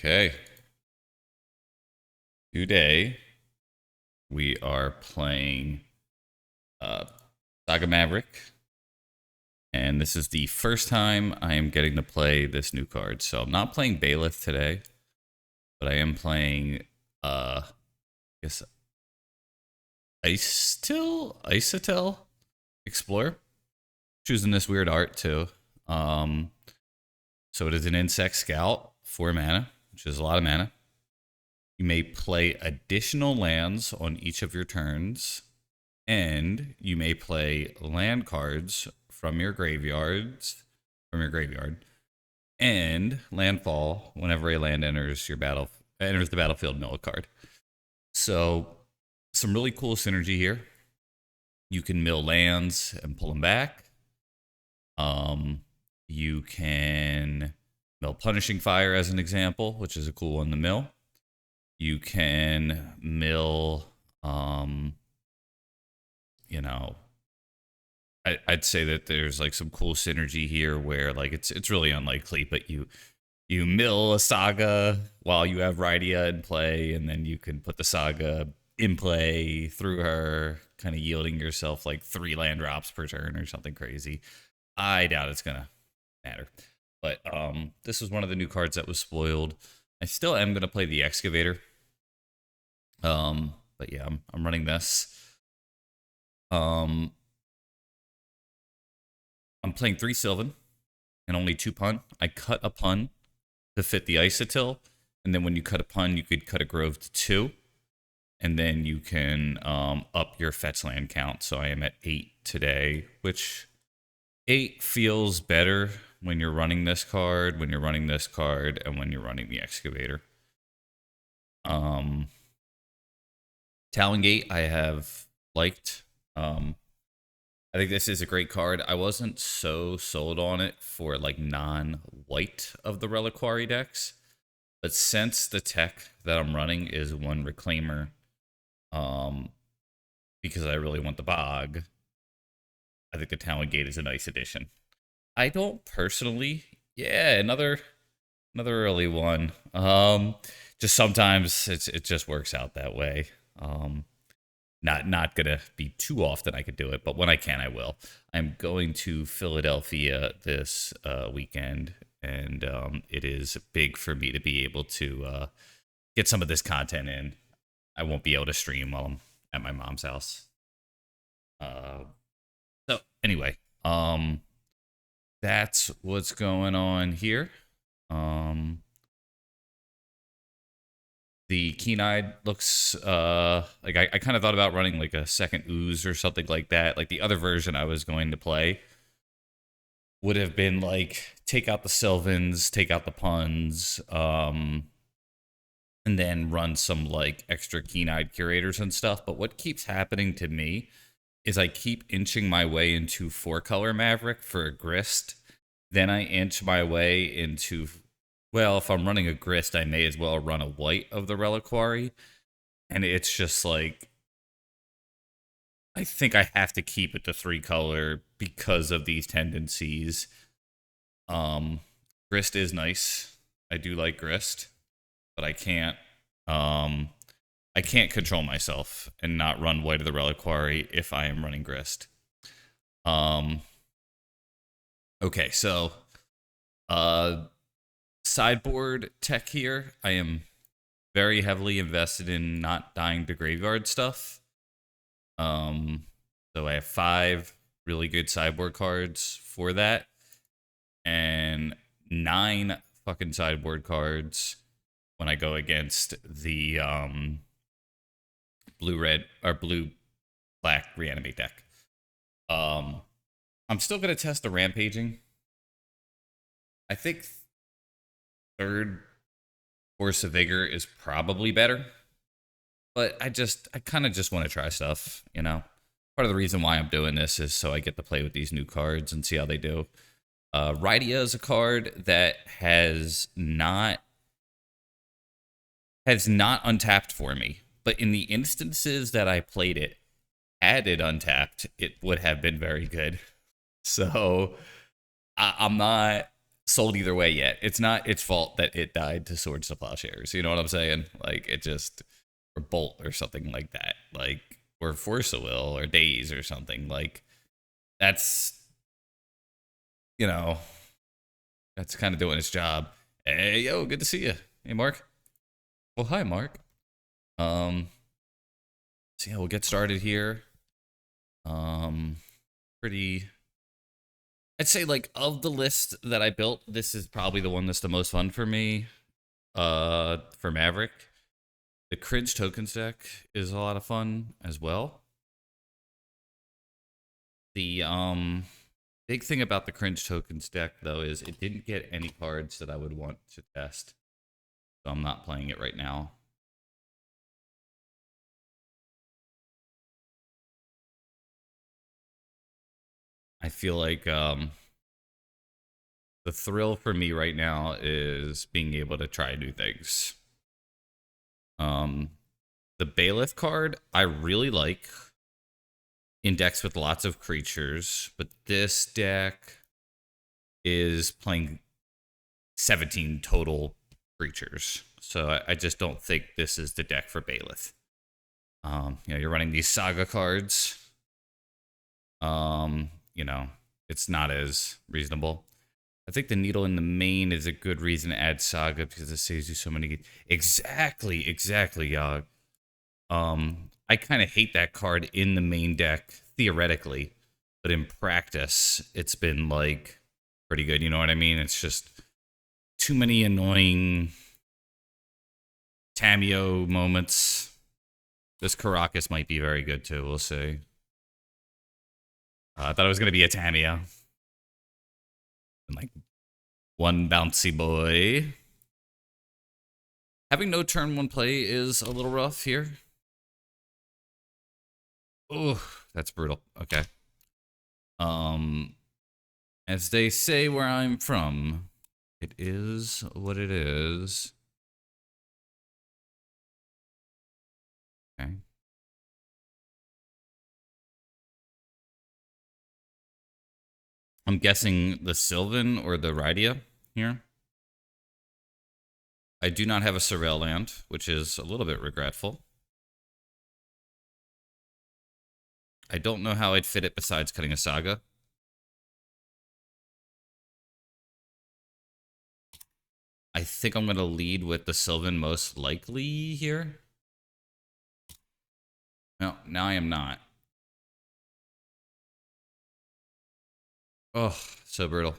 Okay. Today we are playing uh, Saga Maverick, and this is the first time I am getting to play this new card. So I'm not playing Bailiff today, but I am playing, I guess, Icetil Explorer. Choosing this weird art too. Um, so it is an Insect Scout, 4 mana, which is a lot of mana. You may play additional lands on each of your turns, and you may play land cards from your graveyard, and landfall whenever a land enters the battlefield, mill a card. So some really cool synergy here. You can mill lands and pull them back. You can mill Punishing Fire as an example, which is a cool one to mill. You can mill, I'd say that there's like some cool synergy here where like it's really unlikely, but you mill a Saga while you have Rydia in play, and then you can put the Saga in play through her, kind of yielding yourself like 3 land drops per turn or something crazy. I doubt it's gonna matter. But this was one of the new cards that was spoiled. I still am gonna play the Excavator. But yeah, I'm running this. I'm playing 3 Sylvan and only 2 Pun. I cut a Pun to fit the Isotil, and then when you cut a Pun, you could cut a Grove to 2, and then you can up your fetch land count. So I am at 8 today, which 8 feels better when you're running this card, and when you're running the Excavator. Talongate I have liked. I think this is a great card. I wasn't so sold on it for like non-white of the Reliquary decks, but since the tech that I'm running is 1 Reclaimer, because I really want the Bog, I think the Talongate is a nice addition. I don't personally, another early one. Just sometimes it just works out that way. Not gonna be too often I could do it, but when I can, I will. I'm going to Philadelphia this weekend, and it is big for me to be able to get some of this content in. I won't be able to stream while I'm at my mom's house. So anyway, that's what's going on here. The Keen-Eyed looks like I kind of thought about running like a second Ooze or something like that. Like the other version I was going to play would have been like take out the Sylvans, take out the Puns, and then run some like extra Keen-Eyed Curators and stuff. But what keeps happening to me is I keep inching my way into 4-color Maverick for a Grist. Then I inch my way into, well, if I'm running a Grist, I may as well run a white of the Reliquary. And it's just like, I think I have to keep it to 3-color because of these tendencies. Grist is nice. I do like Grist, but I can't control myself and not run white of the Reliquary if I am running Grist. Okay, so sideboard tech here. I am very heavily invested in not dying to graveyard stuff. So I have 5 really good sideboard cards for that, and 9 fucking sideboard cards when I go against the blue-black Reanimate deck. I'm still gonna test the Rampaging. I think 3rd Force of Vigor is probably better, but I kind of just want to try stuff, you know. Part of the reason why I'm doing this is so I get to play with these new cards and see how they do. Rydia is a card that has not untapped for me, but in the instances that I played it, had it untapped, it would have been very good. So I'm not sold either way yet. It's not its fault that it died to Swords to Plowshares. You know what I'm saying? Like it just or Bolt or something like that. Like or Force of Will or Days or something. Like that's you know that's kind of doing its job. Hey yo, good to see you. Hey Mark. Well, hi Mark. Um, so yeah, we'll get started here. Um, pretty. I'd say like of the list that I built, this is probably the one that's the most fun for me. For Maverick, the Cringe Tokens deck is a lot of fun as well. The big thing about the Cringe Tokens deck though is it didn't get any cards that I would want to test, so I'm not playing it right now. I feel like the thrill for me right now is being able to try new things. Um, the Bailiff card I really like in decks with lots of creatures, but this deck is playing 17 total creatures. So I just don't think this is the deck for Bailiff. You're running these Saga cards. It's not as reasonable. I think the Needle in the main is a good reason to add Saga because it saves you so many. Exactly, Yog. I kind of hate that card in the main deck theoretically, but in practice, it's been like pretty good. You know what I mean? It's just too many annoying Tameo moments. This Caracas might be very good too. We'll see. I thought it was gonna be a Tameo. And like one bouncy boy. Having no turn one play is a little rough here. Oh, that's brutal. Okay. As they say where I'm from, it is what it is. Okay. I'm guessing the Sylvan or the Rydia here. I do not have a Sorrel land, which is a little bit regretful. I don't know how I'd fit it besides cutting a Saga. I think I'm going to lead with the Sylvan most likely here. No, now I am not. Oh, so brutal.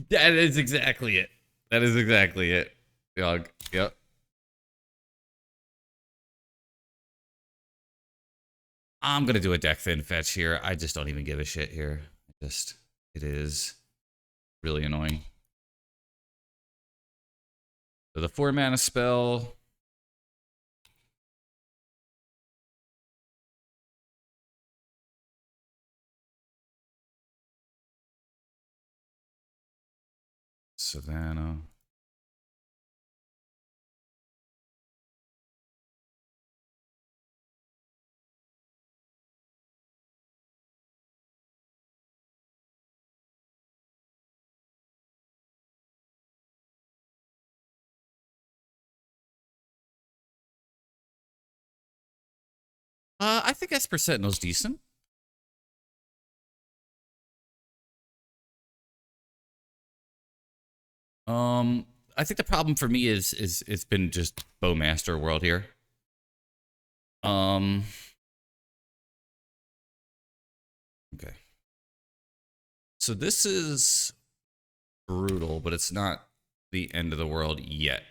That is exactly it. That is exactly it. Dog. Yep. I'm going to do a deck thin fetch here. I just don't even give a shit here. It is really annoying. So the 4-mana spell. Savannah. I think Esper Sentinel's decent. I think the problem for me is it's been just Bowmaster World here. Okay. So this is brutal, but it's not the end of the world yet.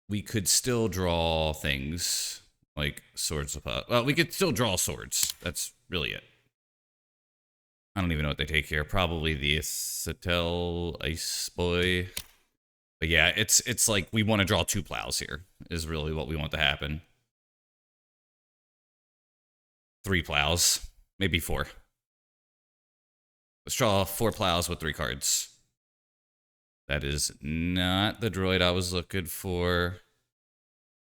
We could still draw things like swords of well, we could still draw swords. That's really it. I don't even know what they take here. Probably the Satel Ice Boy. But yeah, it's like we want to draw 2 plows here, is really what we want to happen. 3 plows, maybe 4. Let's draw 4 plows with 3 cards. That is not the droid I was looking for.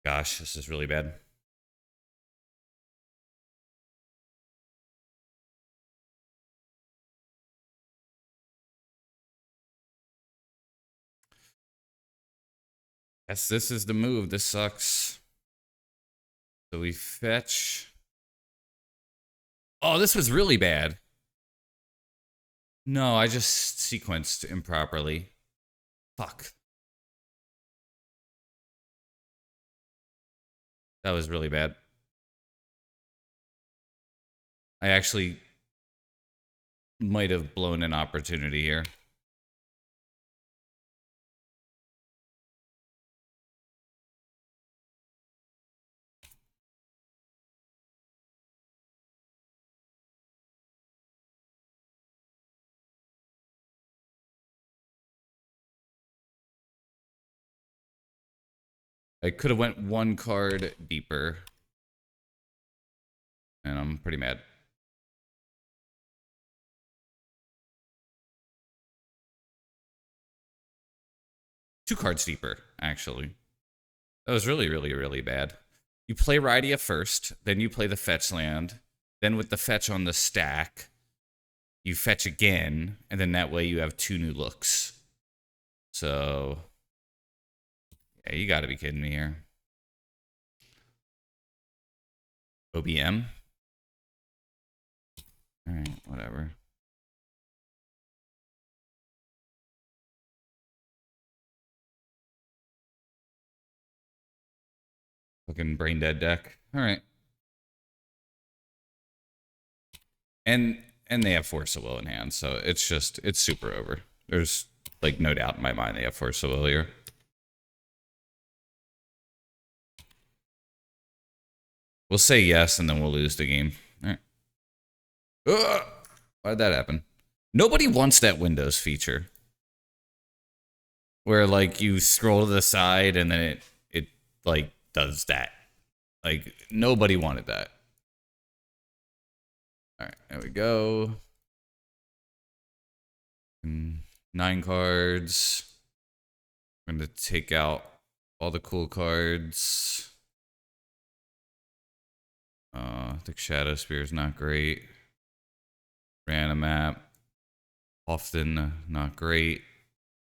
Gosh, this is really bad. Yes, this is the move. This sucks. So we fetch. Oh, this was really bad. No, I just sequenced improperly. Fuck. That was really bad. I actually might have blown an opportunity here. I could have went one card deeper. And I'm pretty mad. Two cards deeper, actually. That was really, really, really bad. You play Rydia first, then you play the fetch land. Then with the fetch on the stack, you fetch again, and then that way you have two new looks. So, yeah, you gotta be kidding me here. OBM? Alright, whatever. Fucking brain dead deck. Alright. And they have Force of Will in hand, so it's super over. There's like no doubt in my mind they have Force of Will here. We'll say yes, and then we'll lose the game. All right. Ugh! Why'd that happen? Nobody wants that Windows feature. Where, like, you scroll to the side, and then it like, does that. Like, nobody wanted that. Alright, there we go. 9 cards. I'm going to take out all the cool cards. I think Shadow Spear is not great. Reanimate. Often not great.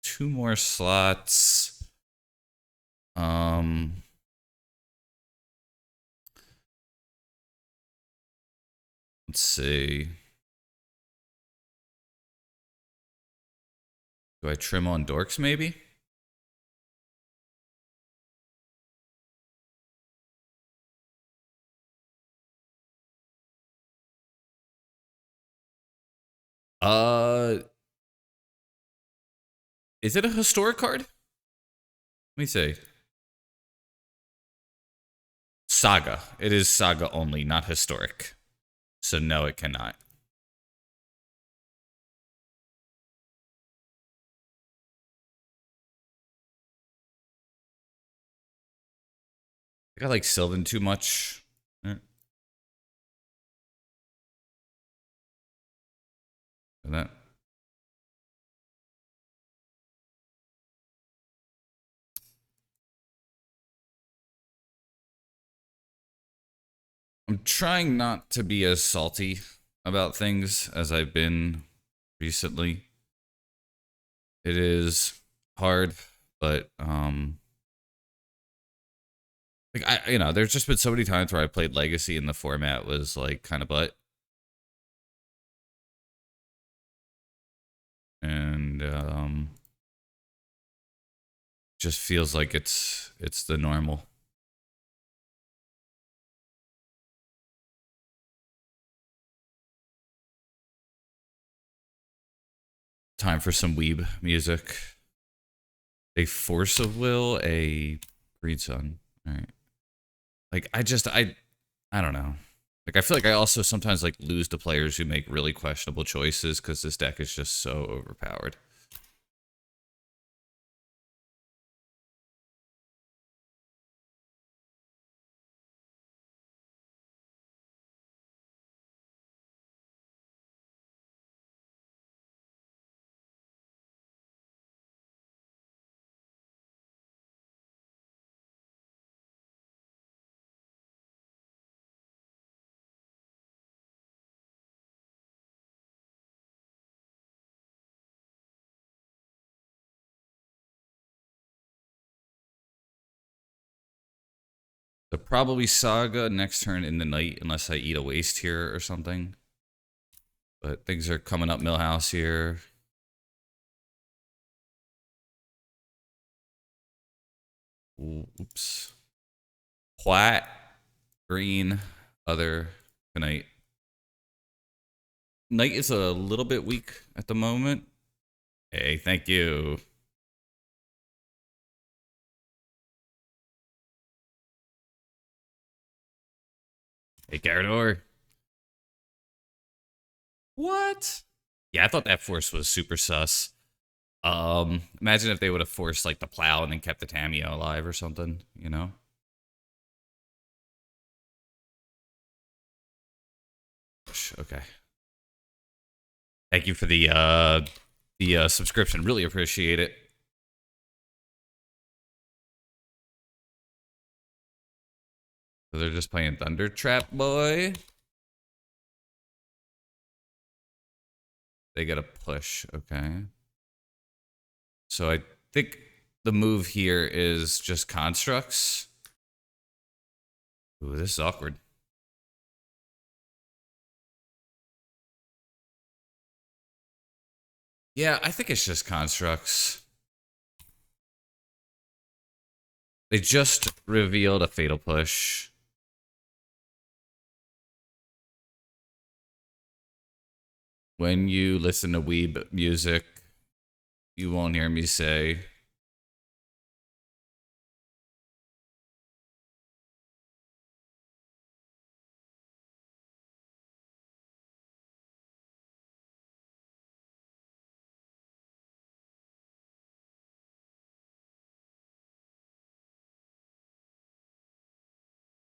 2 more slots. Let's see. Do I trim on dorks maybe? Is it a historic card? Let me see. Saga. It is Saga only, not historic. So no, it cannot. I got like Sylvan too much. That. I'm trying not to be as salty about things as I've been recently. It is hard, but like there's just been so many times where I played Legacy and the format was like kind of butt. And just feels like it's the normal. Time for some weeb music. A Force of Will, a Green Sun. All right. Like I don't know. Like I feel like I also sometimes like lose to players who make really questionable choices because this deck is just so overpowered. So probably Saga next turn in the night, unless I eat a waste here or something. But things are coming up Millhouse here. Oops. White, green, other, tonight. Knight is a little bit weak at the moment. Hey, thank you. Hey, Garador. What? Yeah, I thought that force was super sus. Imagine if they would have forced like the plow and then kept the Tamiya alive or something, you know? Okay. Thank you for the subscription. Really appreciate it. So they're just playing Thunder Trap Boy. They got a push, okay. So I think the move here is just constructs. Ooh, this is awkward. Yeah, I think it's just constructs. They just revealed a fatal push. When you listen to weeb music, you won't hear me say.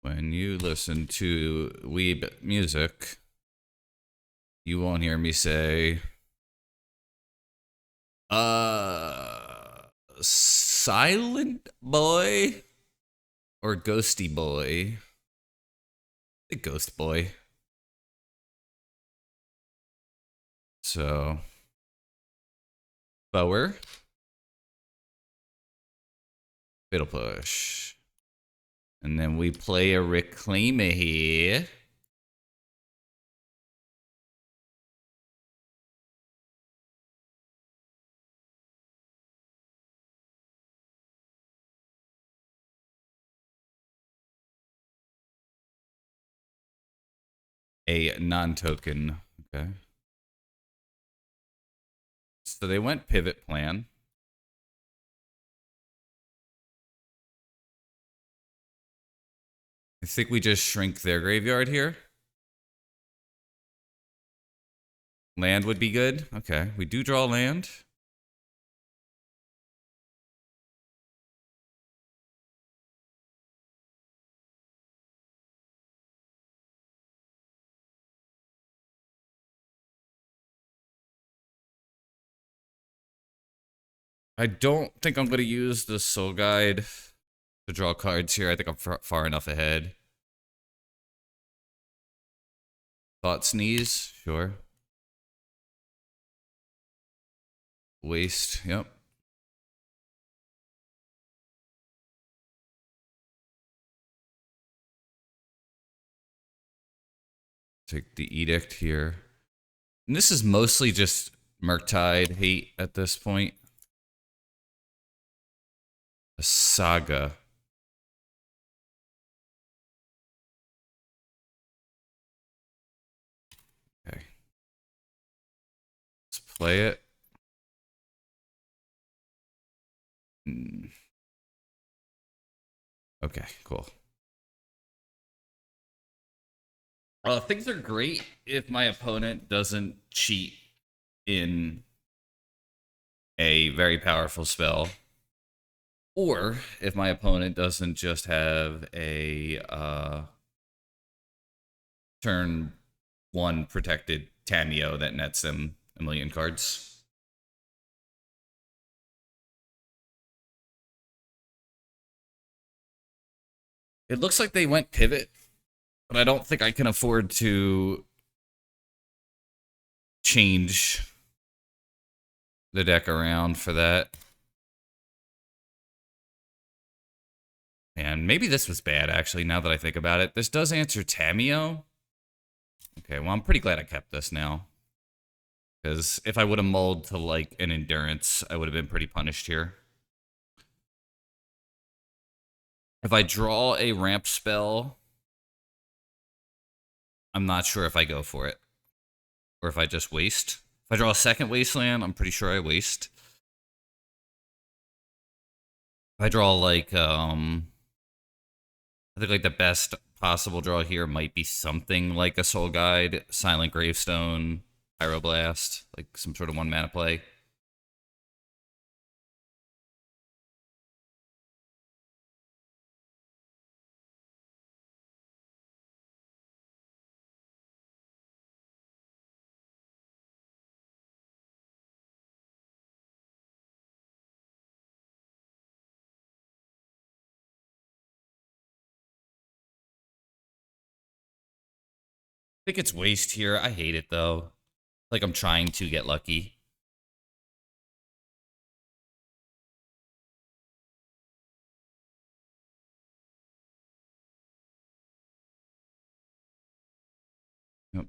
When you listen to weeb music, you won't hear me say, Silent Boy or Ghosty Boy? The Ghost Boy. So, Bower, Fatal Push. And then we play a Reclaimer here. A non-token. Okay. So they went pivot plan. I think we just shrink their graveyard here. Land would be good. Okay, we do draw land. I don't think I'm going to use the Soul Guide to draw cards here. I think I'm far enough ahead. Thought Sneeze? Sure. Waste, yep. Take the Edict here. And this is mostly just Murktide hate at this point. A Saga. Okay. Let's play it. Okay, cool. Things are great if my opponent doesn't cheat in a very powerful spell. Or if my opponent doesn't just have a turn 1 protected Tameo that nets them a million cards. It looks like they went pivot, but I don't think I can afford to change the deck around for that. And maybe this was bad, actually, now that I think about it. This does answer Tamio. Okay, well, I'm pretty glad I kept this now. Because if I would have mulled to, like, an Endurance, I would have been pretty punished here. If I draw a ramp spell, I'm not sure if I go for it. Or if I just waste. If I draw a second Wasteland, I'm pretty sure I waste. If I draw, like, I think, like, the best possible draw here might be something like a Soul Guide, Silent Gravestone, Pyroblast, like some sort of 1-mana play. I think it's waste here. I hate it, though. Like, I'm trying to get lucky. Yep.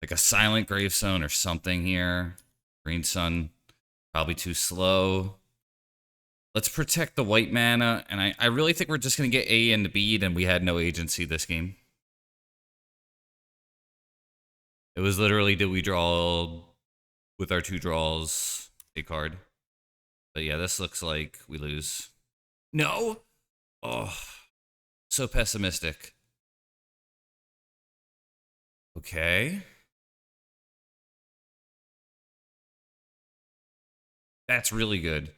Like a Silent Gravestone or something here. Green Sun, probably too slow. Let's protect the white mana, and I really think we're just going to get A and B, and we had no agency this game. It was literally, did we draw with our 2 draws a card? But yeah, this looks like we lose. No? Oh, so pessimistic. Okay. That's really good.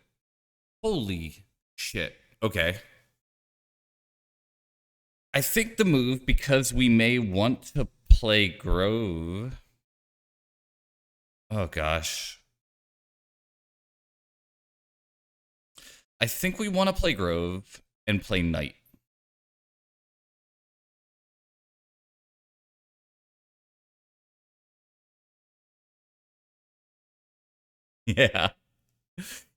Holy shit. Okay. I think the move, because we may want to play Grove. Oh, gosh. I think we want to play Grove and play Knight. Yeah.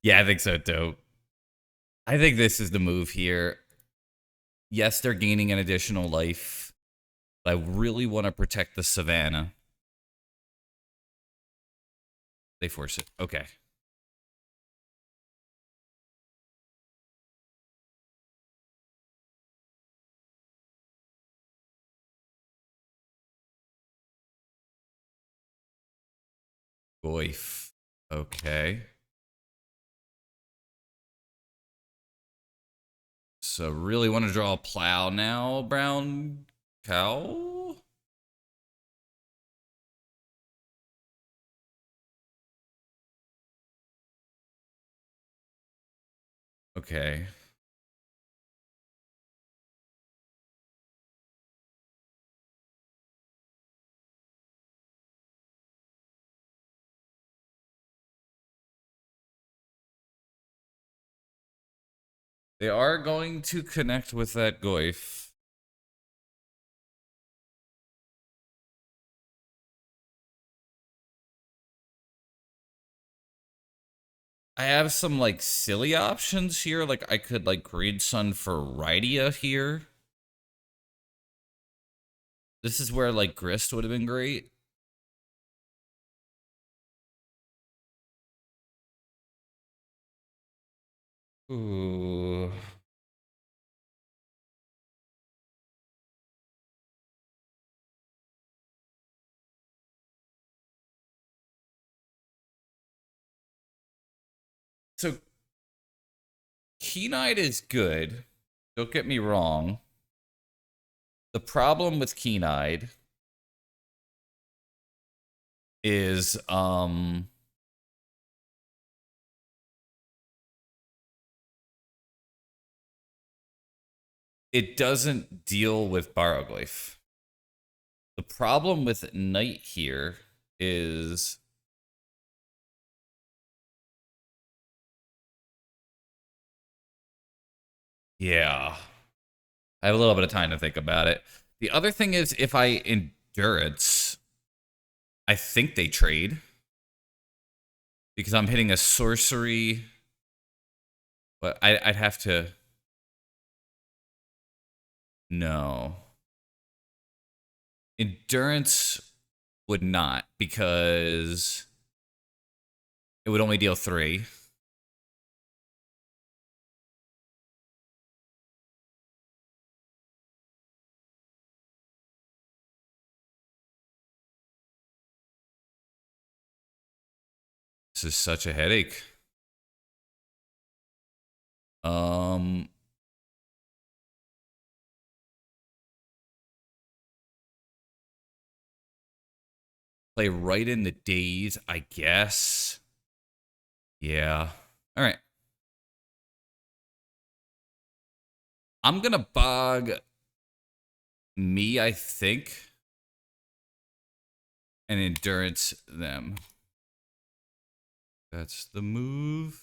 Yeah, I think so, too. I think this is the move here. Yes, they're gaining an additional life, but I really want to protect the Savannah. They force it. Okay. Goif. Okay. So really want to draw a plow now, brown cow? Okay. They are going to connect with that Goif. I have some, like, silly options here. Like, I could, like, Green Sun for Rydia here. This is where, like, Grist would have been great. Ooh. So, Keen-Eyed is good. Don't get me wrong. The problem with Keen-Eyed is, it doesn't deal with Baroglyph. The problem with Knight here is yeah. I have a little bit of time to think about it. The other thing is if I Endurance, I think they trade. Because I'm hitting a sorcery. But I'd have to... No. Endurance would not, because it would only deal 3. This is such a headache. Um, play right in the days, I guess. Yeah. All right. I'm gonna bog me, I think, and endurance them. That's the move.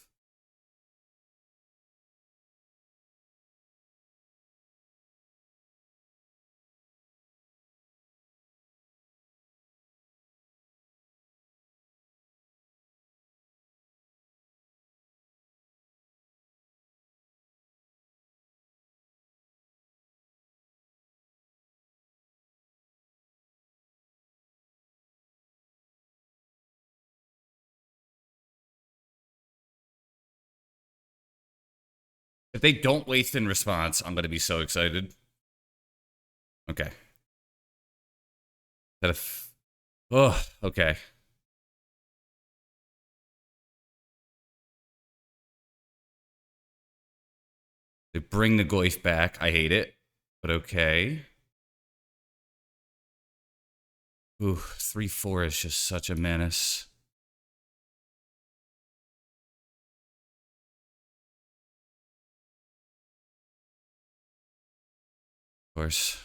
If they don't waste in response, I'm gonna be so excited. Okay. That if... Oh, okay. They bring the Goyf back. I hate it, but okay. Ooh, 3/4 is just such a menace. Of course.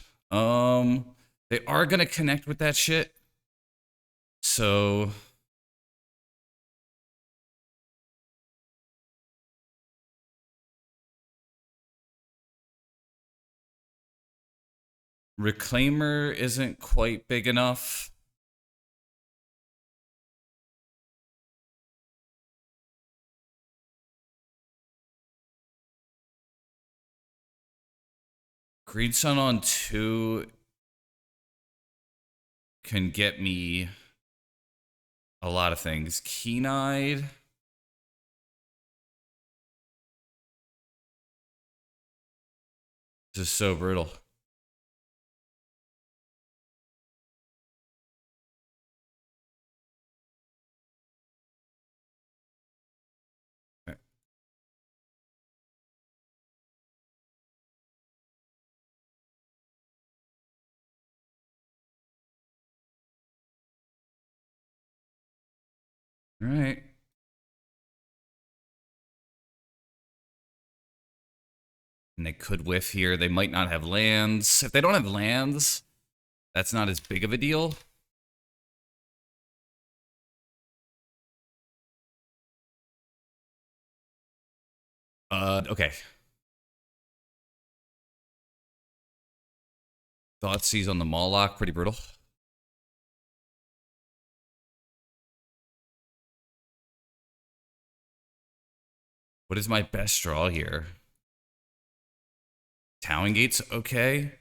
They are gonna connect with that shit. So Reclaimer isn't quite big enough. Green Sun on 2 can get me a lot of things. Keen-Eyed. This is so brutal. All right. And they could whiff here. They might not have lands. If they don't have lands, that's not as big of a deal. Okay. Thoughtseize on the Moloch, pretty brutal. What is my best draw here? Towing Gate's okay. I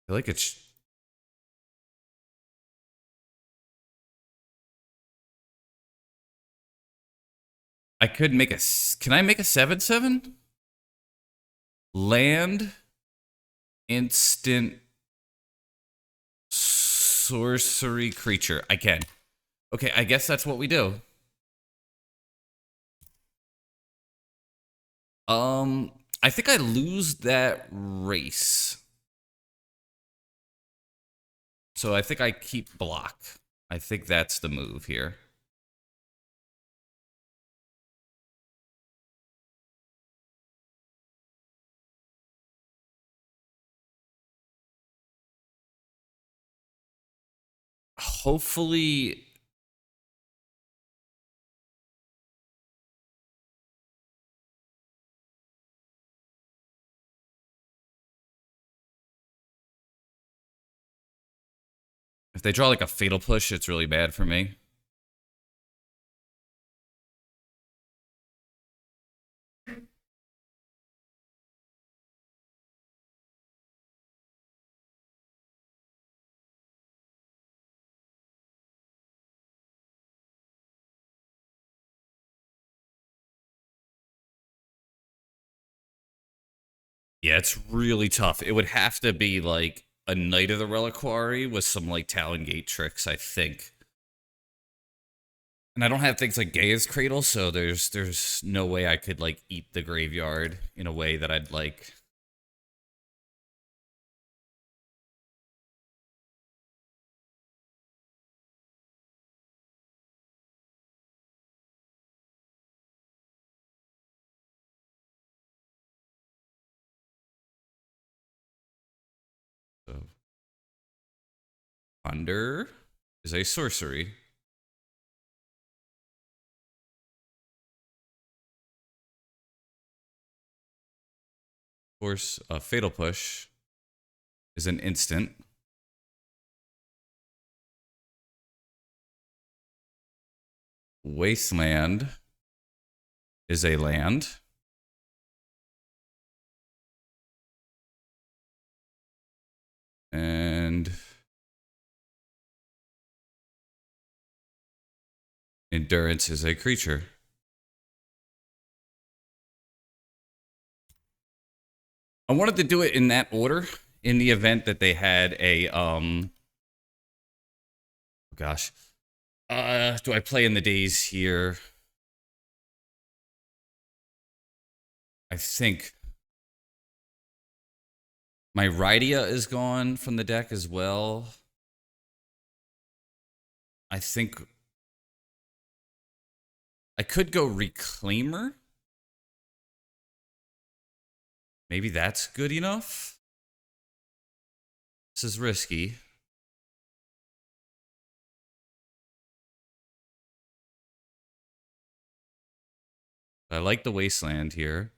feel like it's... I could make a... Can I make a 7/7? Land, instant, sorcery creature. I can. Okay, I guess that's what we do. I think I lose that race. So I think I keep block. I think that's the move here. Hopefully... If they draw like a fatal push, it's really bad for me. Yeah, it's really tough. It would have to be like a Knight of the Reliquary with some like Talon Gate tricks, I think. And I don't have things like Gaia's Cradle, so there's no way I could like eat the graveyard in a way that I'd like. So, Under is a sorcery. Of course, a Fatal Push is an instant. Wasteland is a land. And Endurance is a creature. I wanted to do it in that order in the event that they had a oh gosh. Do I play in the days here? I think my Rydia is gone from the deck as well. I think I could go Reclaimer. Maybe that's good enough. This is risky. I like the Wasteland here.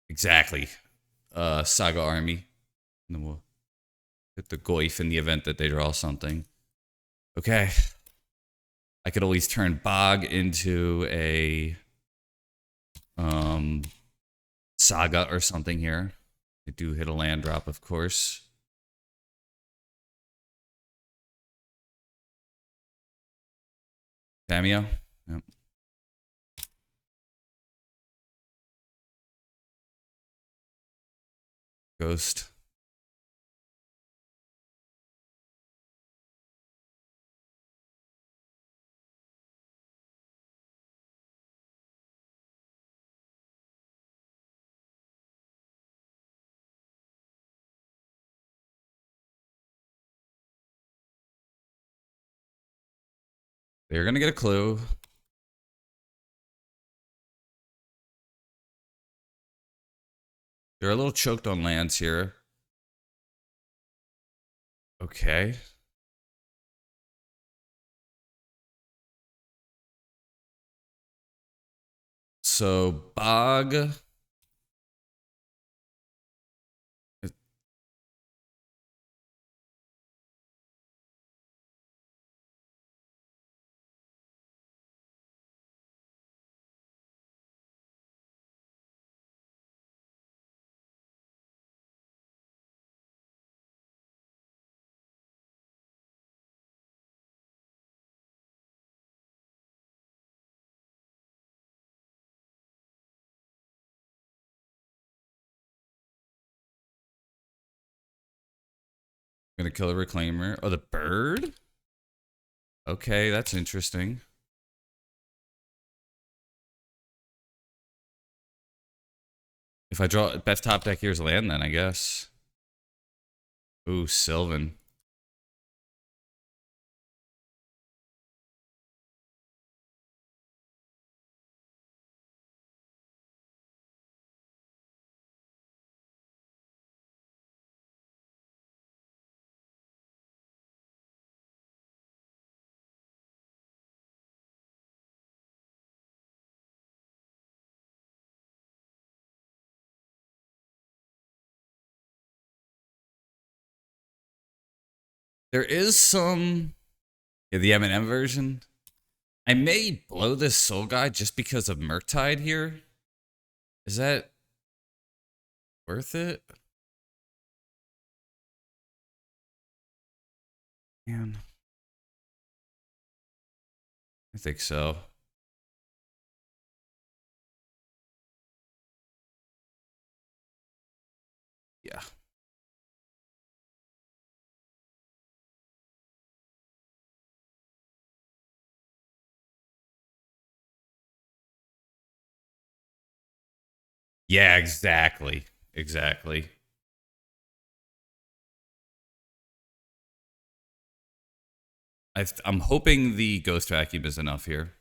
Exactly. Saga Army. And then we'll hit the Goif in the event that they draw something. Okay. I could always turn Bog into a Saga or something here. I do hit a land drop, of course. Cameo. Yep. Ghost. They're going to get a clue. They're a little choked on lands here. Okay. So, Bog. Gonna kill a Reclaimer. Oh, the bird? Okay, that's interesting. If I draw best top deck, here's land, then I guess. Ooh, Sylvan. There is some, yeah, the M&M version. I may blow this soul guy just because of Murktide here. Is that worth it? Man, I think so. Yeah. Yeah, exactly. Exactly. I'm hoping the ghost vacuum is enough here.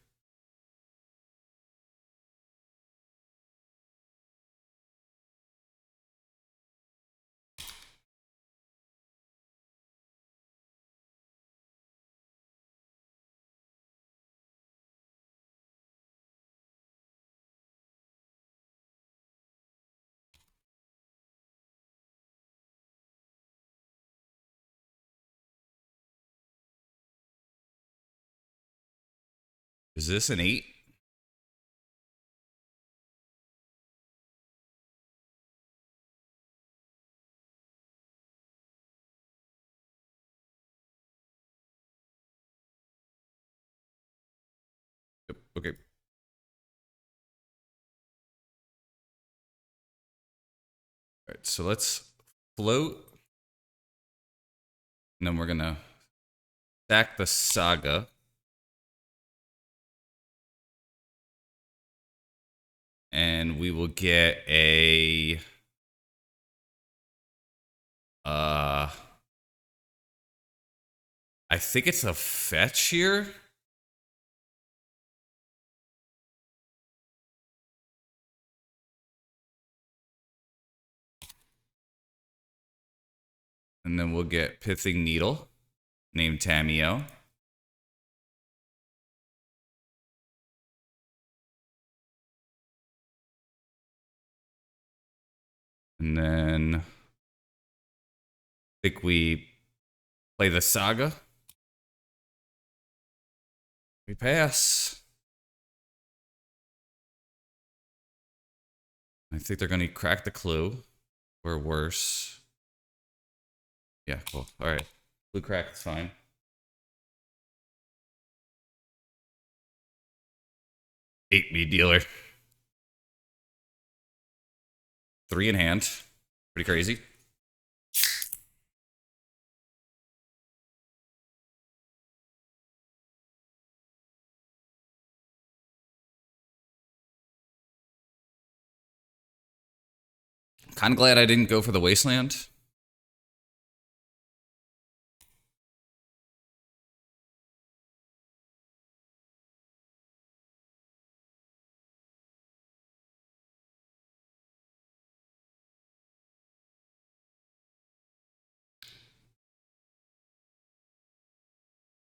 Is this an 8? Yep. Okay. All right. So let's float. And then we're going to stack the Saga. And we will get a... I think it's a fetch here. And then we'll get Pithing Needle, named Tamio. And then I think we play the Saga. We pass. I think they're going to crack the clue. Or worse. Yeah, cool. All right. Clue crack is fine. 8 meat dealer. 3 in hand. Pretty crazy. Kind of glad I didn't go for the Wasteland.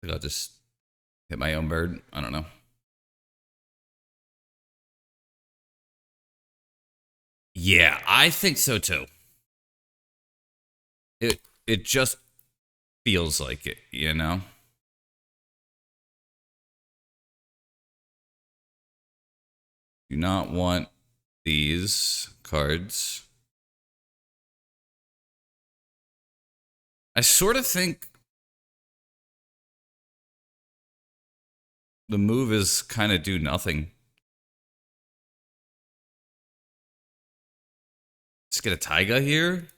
I think I'll just hit my own bird. I don't know. Yeah, I think so too. It just feels like it, you know? Do not want these cards. I sort of think the move is kind of do nothing. Let's get a Taiga here.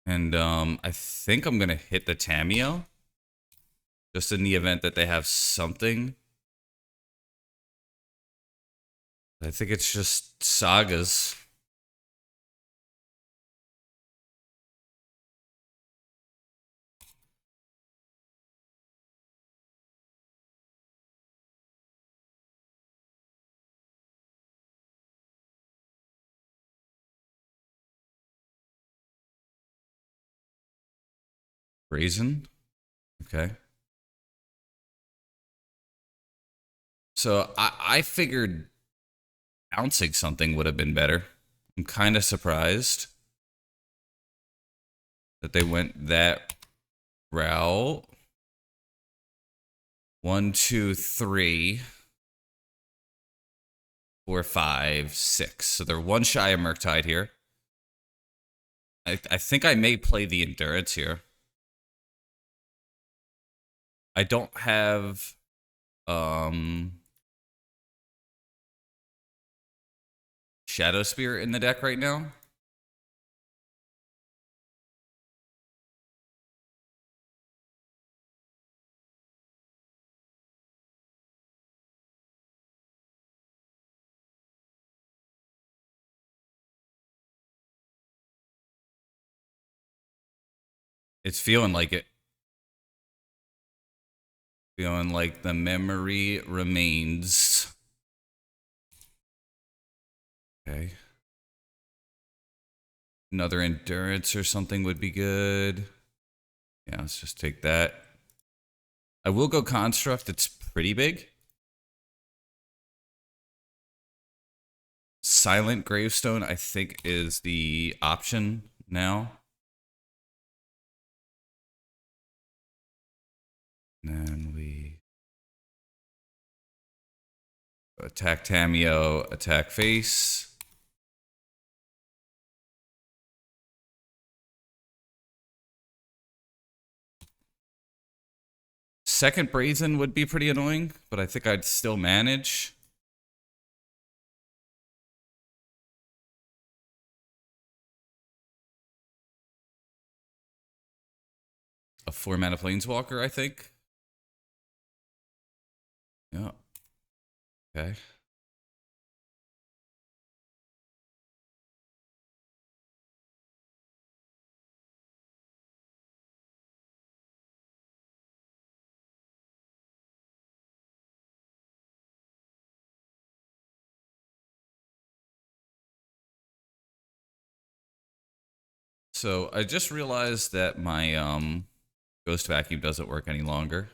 And I think I'm going to hit the Tamio. Just in the event that they have something. I think it's just Sagas. Brazen. Okay. So I figured bouncing something would have been better. I'm kind of surprised. that they went that route. 1, 2, 3, 4, 5, 6. So they're one shy of Murktide here. I think I may play the Endurance here. I don't have Shadow Spear in the deck right now. It's feeling like it. Feeling like the memory remains. Okay. Another Endurance or something would be good. Yeah, let's just take that. I will go Construct. It's pretty big. Silent Gravestone, I think, is the option now. And then we attack Tameo, attack face. Second Brazen would be pretty annoying, but I think I'd still manage. A 4-mana Planeswalker, I think. Yeah. Okay. So I just realized that my Ghost Vacuum doesn't work any longer.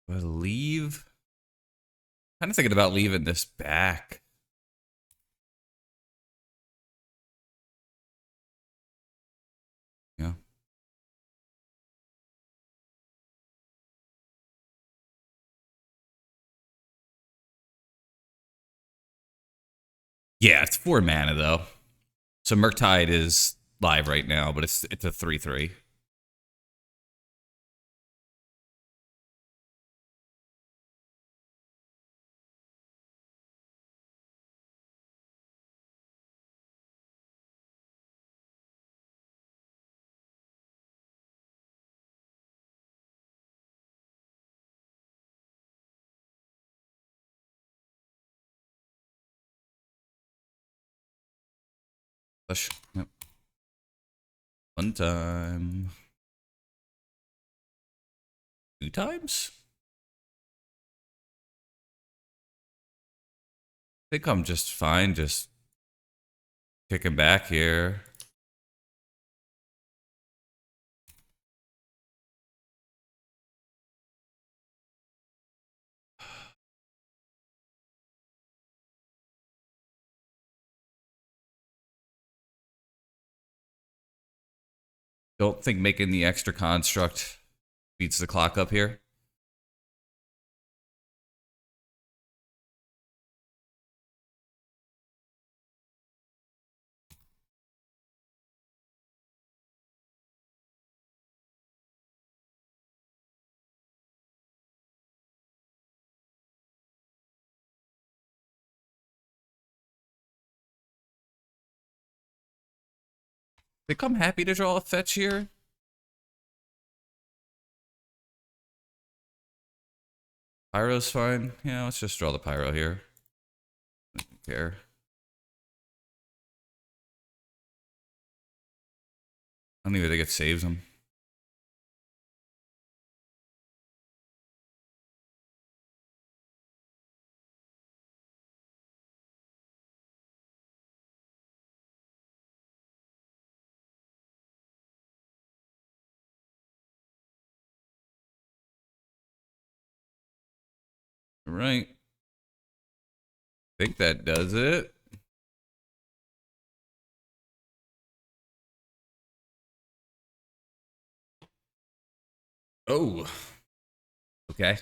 Do I leave? Kind of thinking about leaving this back. Yeah. Yeah, it's 4 mana though. So Murktide is live right now, but it's a 3/3. Push. Yep. One time. 2 times? I think I'm just fine, just kicking back here. Don't think making the extra construct beats the clock up here. I think I'm happy to draw a fetch here. Pyro's fine. Yeah, let's just draw the Pyro here. I don't care. I don't even think it saves him. All right. I think that does it. Oh. Okay.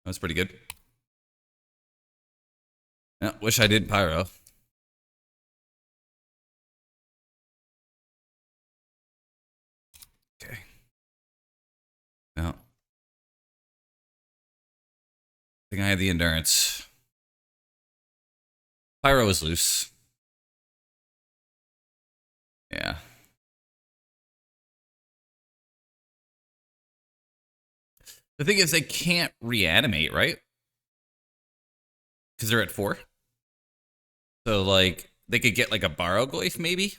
That's pretty good. Yeah, wish I did pyro. Okay. No. I think I have the endurance. Pyro is loose. Yeah. The thing is, they can't reanimate, right? Because they're at 4. So, like, they could get, like, a Barrowglyph, maybe?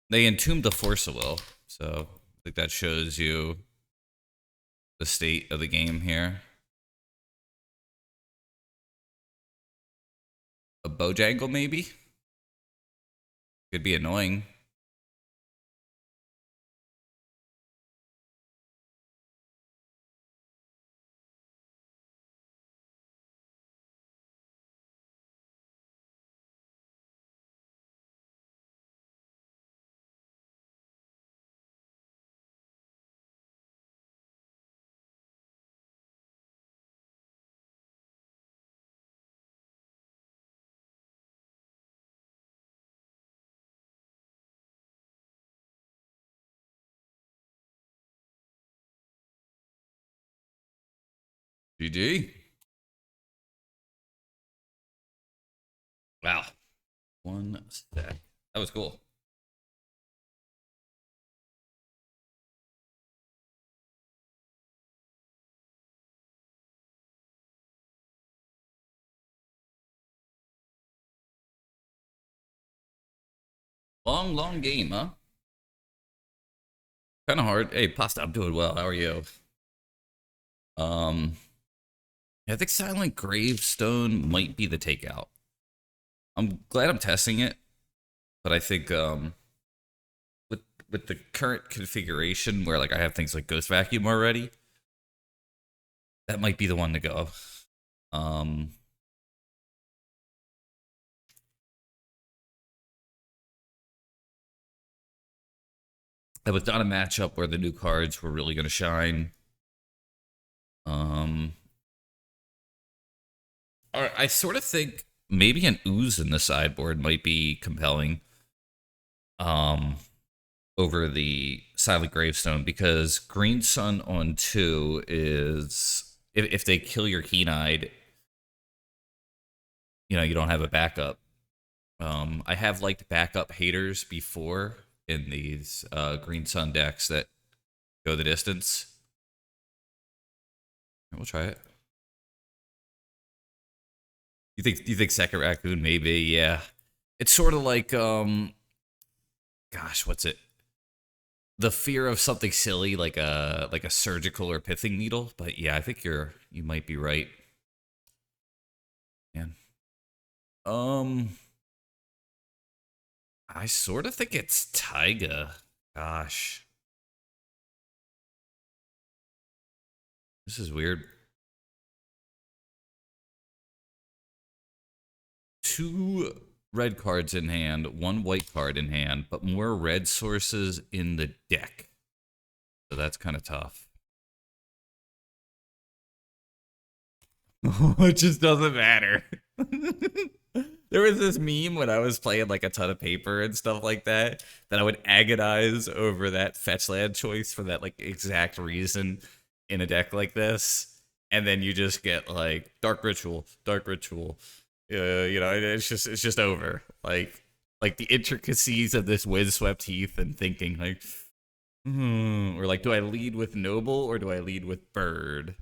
They entombed the Force of Will. So, I think that shows you the state of the game here. A Bojangle, maybe? Could be annoying. GG. Wow. One sec. That was cool. Long game, huh? Kind of hard. Hey, Pasta, I'm doing well. How are you? Um, I think Silent Gravestone might be the takeout. I'm glad I'm testing it, but I think with the current configuration where like I have things like Ghost Vacuum already, that might be the one to go. Um, I was on a matchup where the new cards were really going to shine. Um, I sort of think maybe an Ooze in the sideboard might be compelling. Over the Silent Gravestone because Green Sun on 2 is if they kill your Keen-Eyed, you know, you don't have a backup. I have liked backup haters before in these Green Sun decks that go the distance. We'll try it. You think Second Raccoon maybe? Yeah. It's sort of like gosh, what's it? The fear of something silly like a surgical or pithing needle, but yeah, I think you might be right. Man. I sort of think it's Taiga. Gosh. This is weird. 2 red cards in hand, 1 white card in hand, but more red sources in the deck. So that's kind of tough. It just doesn't matter. There was this meme when I was playing like a ton of paper and stuff like that I would agonize over that fetch land choice for that like exact reason in a deck like this, and then you just get like dark ritual. You know, it's just over. Like the intricacies of this windswept heath and thinking like, or like, do I lead with noble or do I lead with bird?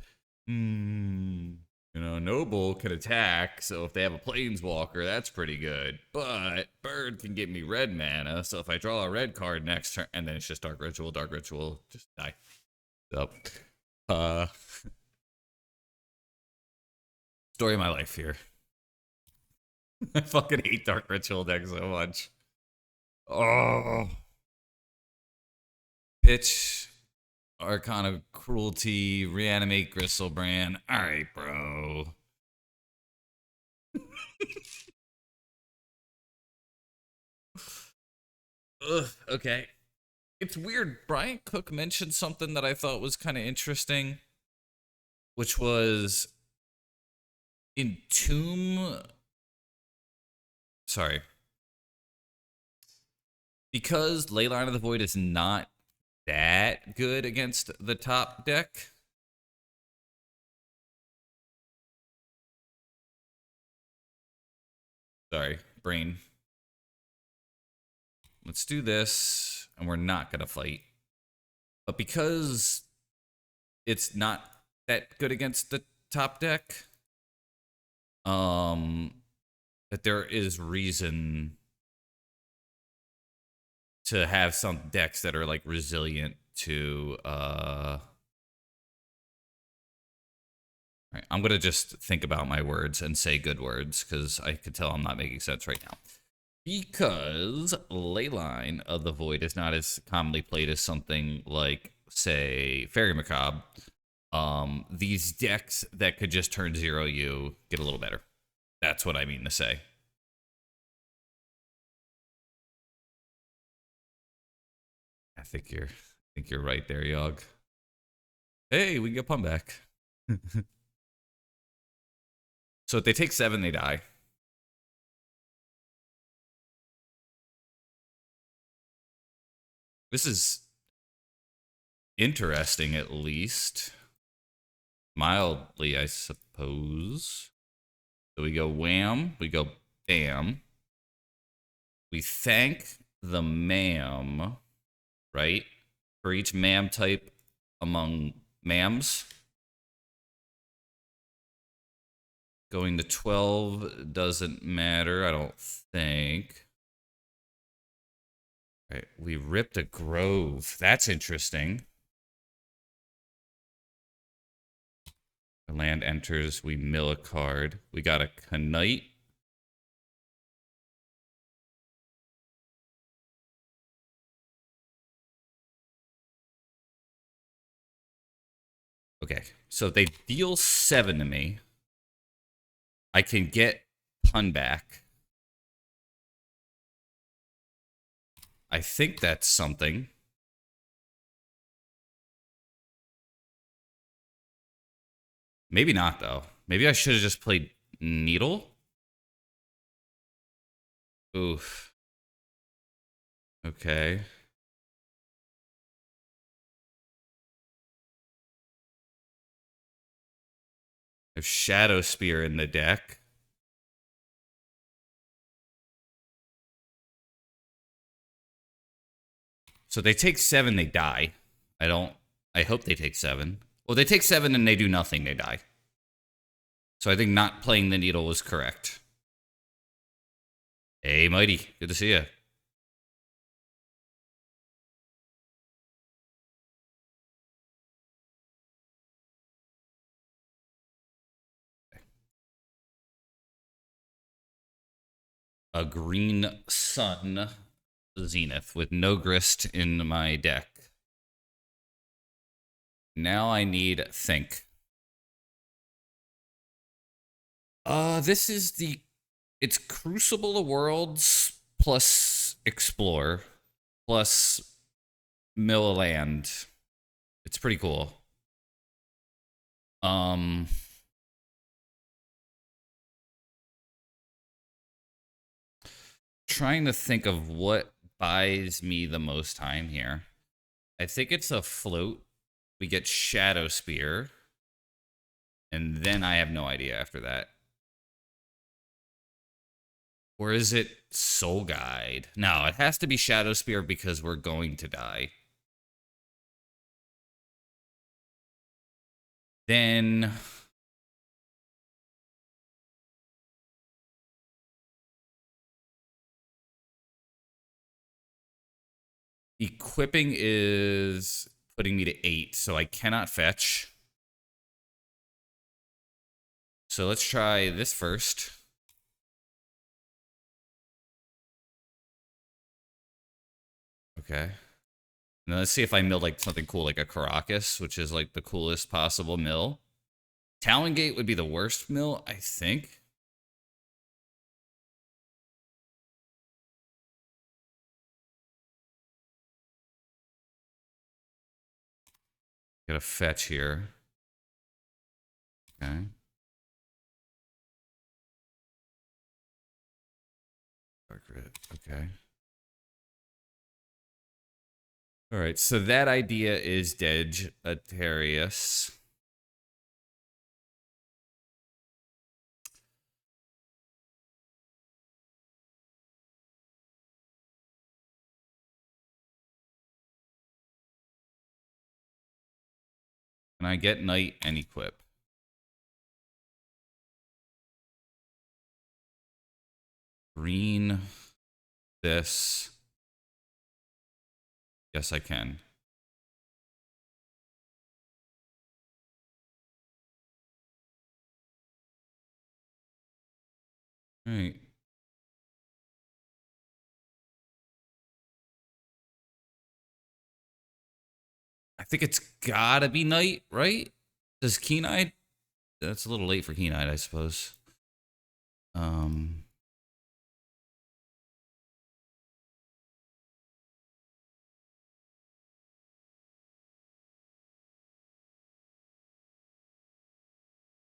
You know, Noble can attack, so if they have a Planeswalker, that's pretty good. But Bird can get me red mana, so if I draw a red card next turn, and then it's just Dark Ritual, just die. So, uh, story of my life here. I fucking hate Dark Ritual deck so much. Oh. Pitch. Arcana Cruelty, Reanimate Gristlebrand. Alright, bro. Ugh, okay. It's weird. Brian Cook mentioned something that I thought was kind of interesting, which was Entomb. Sorry. Because Leyline of the Void is not that good against the top deck. Sorry, brain. Let's do this, and we're not going to fight. But because it's not that good against the top deck, that there is reason to have some decks that are like resilient to Right, I'm gonna just think about my words and say good words because I can tell I'm not making sense right now. Because Leyline of the Void is not as commonly played as something like, say, Fairy Macabre, these decks that could just turn 0U get a little better. That's what I mean to say. I think you're right there, Yogg. Hey, we can get Pun back. So if they take 7, they die. This is interesting, at least. Mildly, I suppose. So we go wham, we go bam. We thank the ma'am, right? For each ma'am type among ma'ams. Going to 12 doesn't matter, I don't think. Right, we ripped a grove. That's interesting. The land enters, we mill a card. We got a Knight. Okay, so if they deal 7 to me, I can get Pun back. I think that's something. Maybe not, though. Maybe I should have just played Needle. Oof. Okay. I have Shadow Spear in the deck. So they take 7, they die. I hope they take 7. Well, they take 7 and they do nothing, they die. So I think not playing the Needle was correct. Hey, Mighty. Good to see you. A green sun Zenith with no grist in my deck. Now I need Think. This is it's Crucible of Worlds plus Explore plus Mill Land. It's pretty cool. Trying to think of what buys me the most time here. I think it's a float. We get Shadow Spear. And then I have no idea after that. Or is it Soul Guide? No, it has to be Shadow Spear because we're going to die. Then equipping is putting me to 8, so I cannot fetch. So let's try this first. Okay. And let's see if I mill like something cool, like a Caracas, which is like the coolest possible mill. Talongate would be the worst mill, I think. Got a fetch here. Okay. Okay. All right, so that idea is Degetarius. Can I get Knight and equip? Green. This. Yes, I can. All right. I think it's gotta be Knight, right? Does Keen-Eyed? That's a little late for Keen-Eyed, I suppose.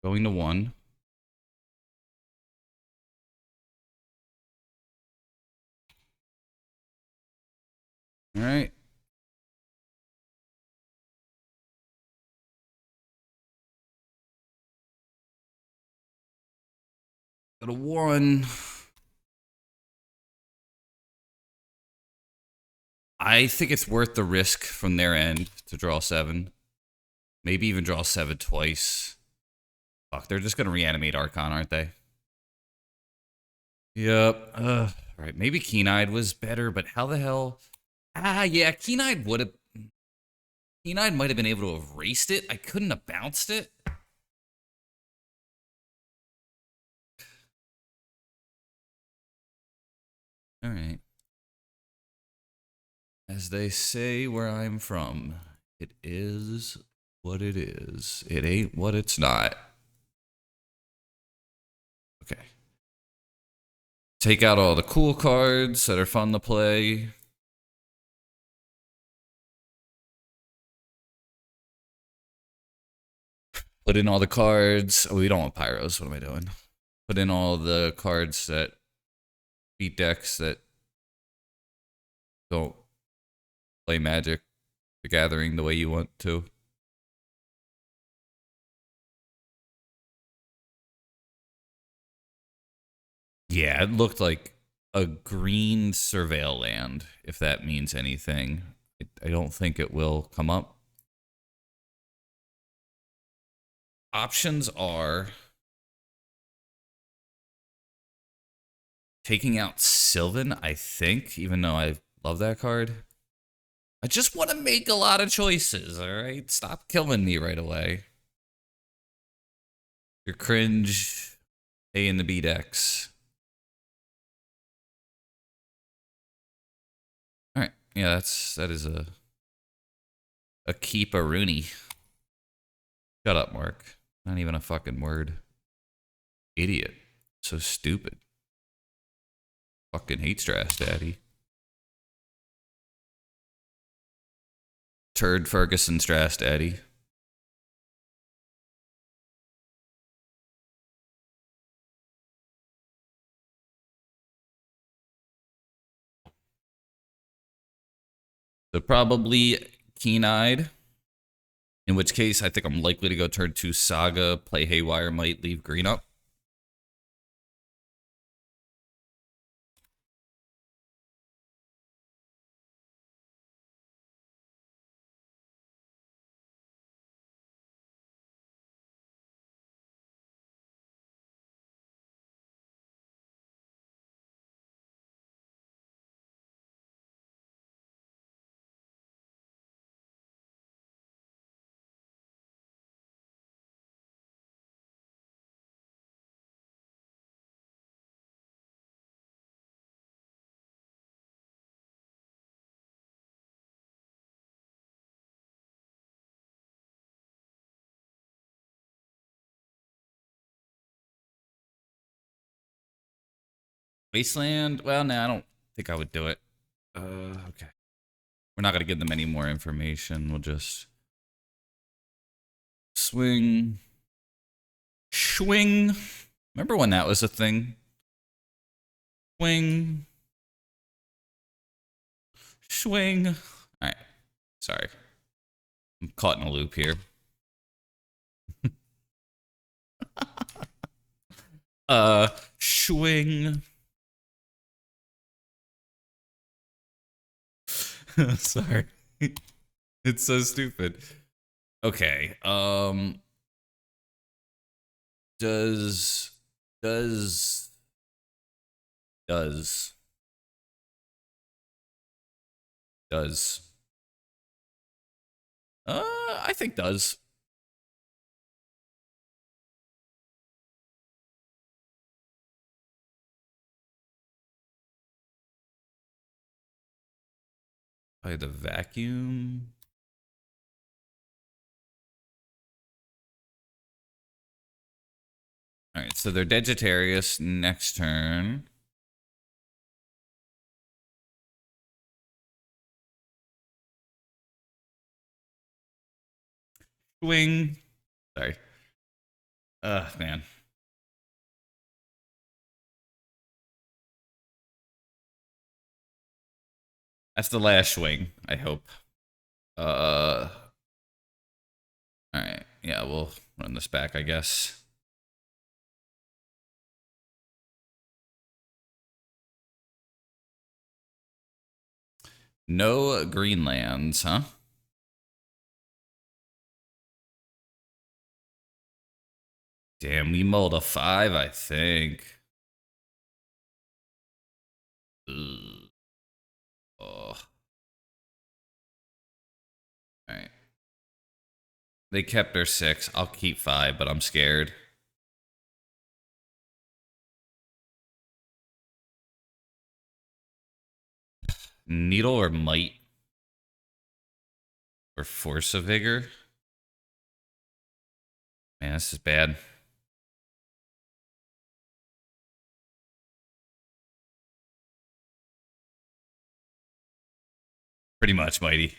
Going to 1. All right. Go to 1. I think it's worth the risk from their end to draw 7. Maybe even draw 7 twice. Fuck, they're just gonna reanimate Archon, aren't they? Yep. All right, maybe Keen-Eyed was better, but how the hell? Yeah, Keen-Eyed would have. Keen-Eyed might have been able to have erased it. I couldn't have bounced it. All right. As they say where I'm from, it is what it is. It ain't what it's not. Okay. Take out all the cool cards that are fun to play. Put in all the cards. Oh, we don't want Pyros. What am I doing? Put in all the cards that beat decks that don't play Magic the Gathering the way you want to. Yeah, it looked like a green Surveil land, if that means anything. I don't think it will come up. Options are taking out Sylvan, I think, even though I love that card. I just want to make a lot of choices, all right? Stop killing me right away. Your cringe A and the B decks. All right. Yeah, that is a keep a Rooney. Shut up, Mark. Not even a fucking word. Idiot. So stupid. Fucking hate Strass Daddy. Turd Ferguson Strass Daddy. So probably Keen-Eyed. In which case, I think I'm likely to go turn 2 Saga, play Haywire, might leave green up. Wasteland? Well, no, I don't think I would do it. Okay. We're not gonna give them any more information. We'll just swing, swing. Remember when that was a thing? Swing, swing. All right. Sorry, I'm caught in a loop here. Swing. Sorry. It's so stupid. Okay. Does does does does I think does. Probably the vacuum. All right, so they're Vegetarius next turn. Swing. Sorry. Man. That's the last swing, I hope. All right. Yeah, we'll run this back, I guess. No Greenlands, huh? Damn, we mulled a 5, I think. Ugh. Oh. All right. They kept their 6. I'll keep 5, but I'm scared. Needle or might? Or force of vigor? Man, this is bad. Pretty much, Mighty.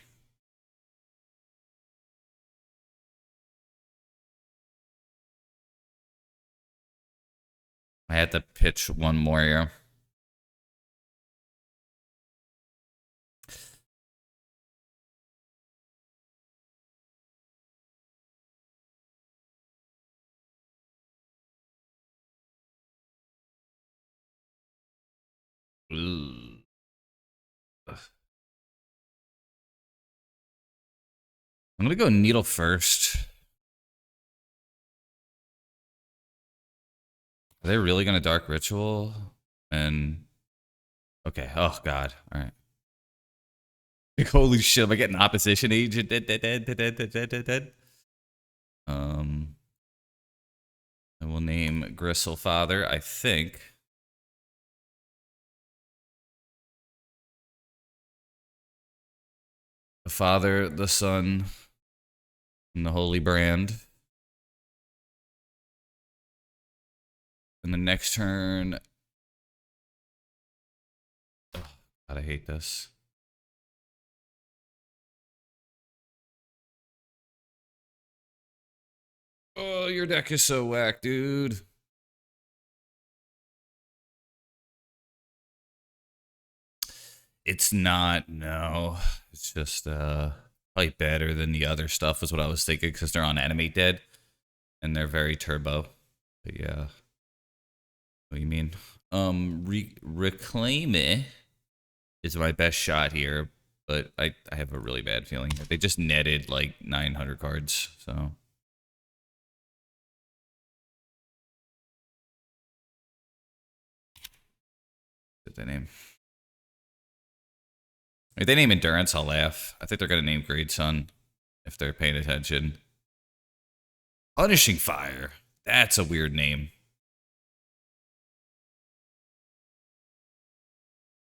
I had to pitch one more here. Ooh. I'm gonna go needle first. Are they really gonna dark ritual? And okay. Oh god. All right. Like, holy shit! Am I getting opposition agent? Dead. I will name Gristle Father. I think. The Father, the Son, and the Holy Brand. And the next turn. Oh, God, I hate this. Oh, your deck is so whack, dude. It's not, no. It's just probably better than the other stuff is what I was thinking because they're on Animate Dead and they're very turbo. But yeah. What do you mean? Reclaim It is my best shot here, but I have a really bad feeling. They just netted like 900 cards, so. What's their name? If they name Endurance, I'll laugh. I think they're going to name Great Sun if they're paying attention. Punishing Fire. That's a weird name.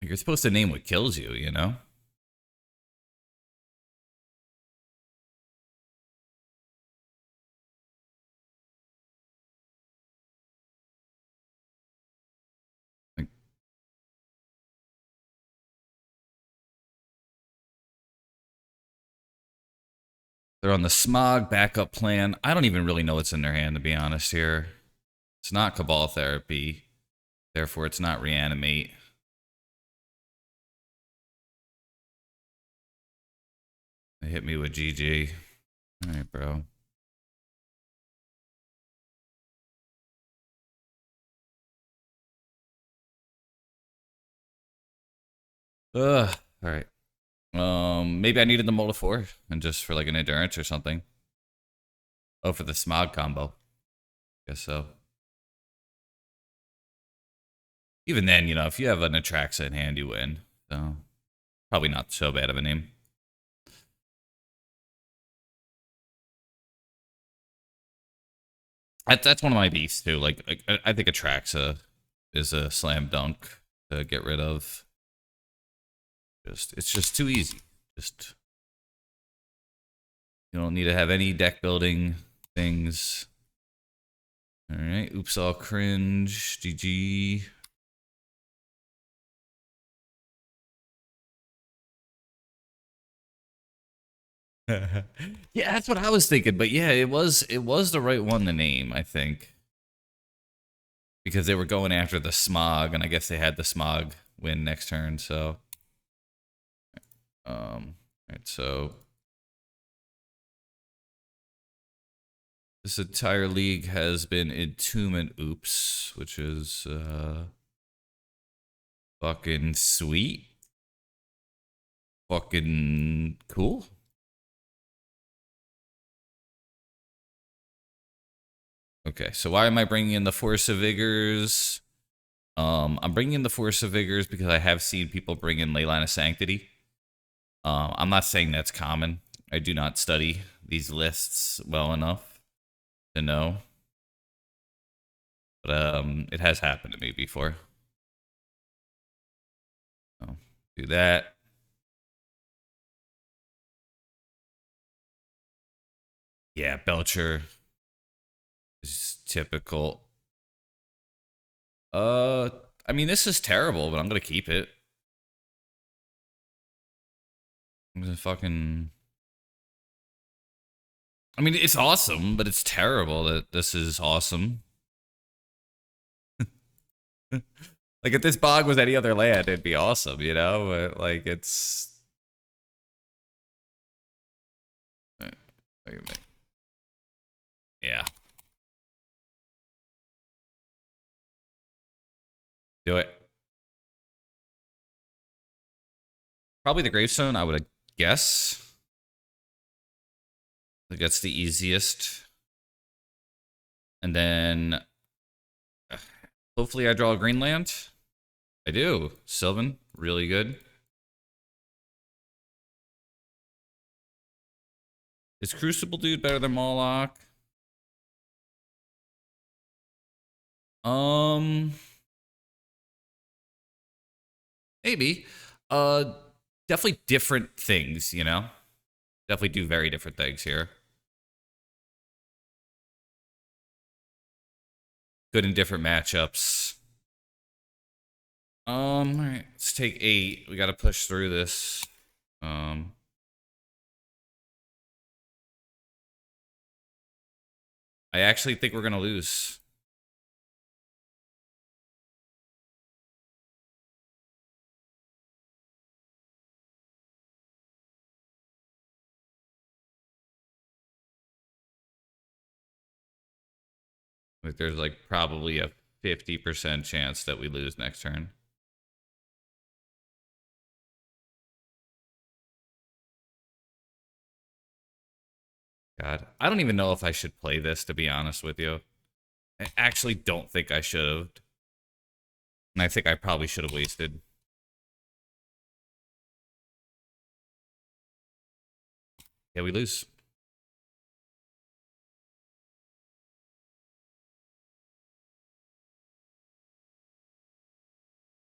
You're supposed to name what kills you, you know? They're on the Smog backup plan. I don't even really know what's in their hand, to be honest here. It's not Cabal Therapy. Therefore, it's not Reanimate. They hit me with GG. All right, bro. Ugh. All right. Maybe I needed the Mold of 4 and just for like an endurance or something. Oh, for the Smog combo. Guess so. Even then, you know, if you have an Atraxa in hand, you win. So, probably not so bad of a name. That's one of my beefs, too. Like I think Atraxa is a slam dunk to get rid of. It's just too easy. Just, you don't need to have any deck building things. All right. Oops, all cringe. GG. Yeah, that's what I was thinking. But yeah, it was the right one to name, I think. Because they were going after the Smog, and I guess they had the Smog win next turn, so. Alright, so. This entire league has been Entombment Oops, which is fucking sweet. Fucking cool. Okay, so why am I bringing in the Force of Vigors? I'm bringing in the Force of Vigors because I have seen people bring in Leyline of Sanctity. I'm not saying that's common. I do not study these lists well enough to know. But it has happened to me before. So, do that. Yeah, Belcher is typical. I mean, this is terrible, but I'm gonna keep it. I'm gonna fucking. I mean, it's awesome, but it's terrible that this is awesome. Like, if this bog was any other land, it'd be awesome, you know? But, like, it's. Wait a minute. Yeah. Do it. Probably the Gravestone, I would guess. I think that's the easiest. And then hopefully I draw a green land. I do. Sylvan, really good. Is Crucible Dude better than Moloch? Um, maybe. Definitely different things, you know? Definitely do very different things here. Good in different matchups. All right, let's take 8. We got to push through this. I actually think we're gonna lose. Like, there's like probably a 50% chance that we lose next turn. God, I don't even know if I should play this, to be honest with you. I actually don't think I should have. And I think I probably should have wasted. Yeah, we lose.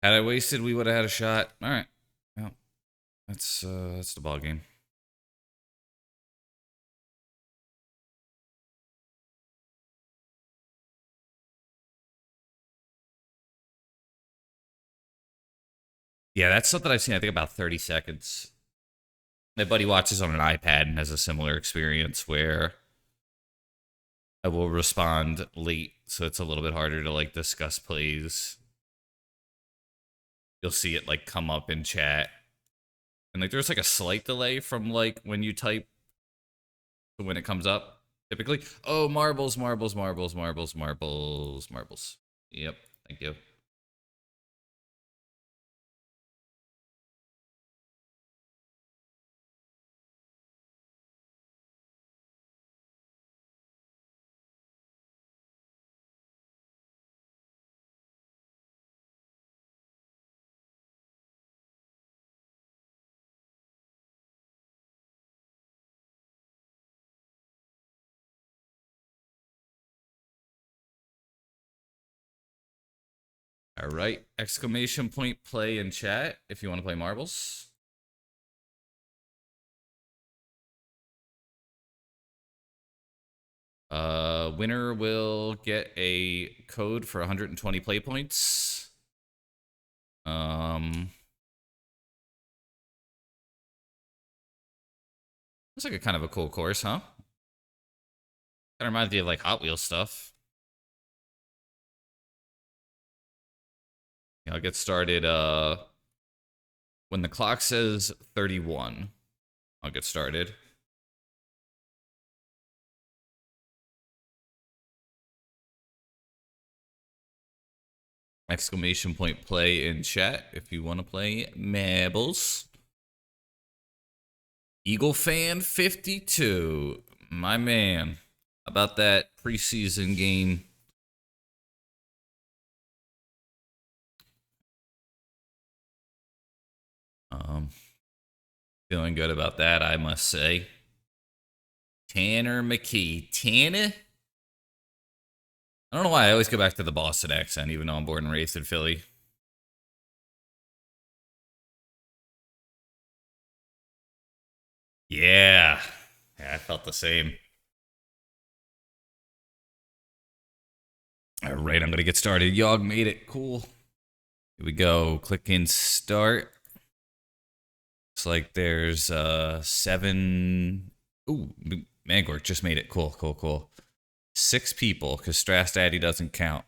Had I wasted, we would have had a shot. All right. Well, that's the ball game. Yeah, that's something I've seen, I think, about 30 seconds. My buddy watches on an iPad and has a similar experience where I will respond late, so it's a little bit harder to like discuss plays. You'll see it like come up in chat, and like there's like a slight delay from like when you type to when it comes up. Typically, oh, marbles, marbles, marbles, marbles, marbles, marbles. Yep, thank you. All right, exclamation point play in chat if you want to play marbles. Winner will get a code for 120 play points. Looks like a kind of a cool course, huh? Kind of reminds me of like Hot Wheels stuff. Yeah, I'll get started when the clock says 31. I'll get started. Exclamation point play in chat if you want to play Mables. Eagle fan 52. My man. How about that preseason game? Feeling good about that, I must say. Tanner McKee. Tanner? I don't know why I always go back to the Boston accent, even though I'm born and raised in Philly. Yeah. Yeah, I felt the same. All right, I'm going to get started. Yog made it. Cool. Here we go. Click in start. Looks like there's 7. Ooh, Mangork just made it. Cool, cool, cool. 6 people, because Strass Daddy doesn't count.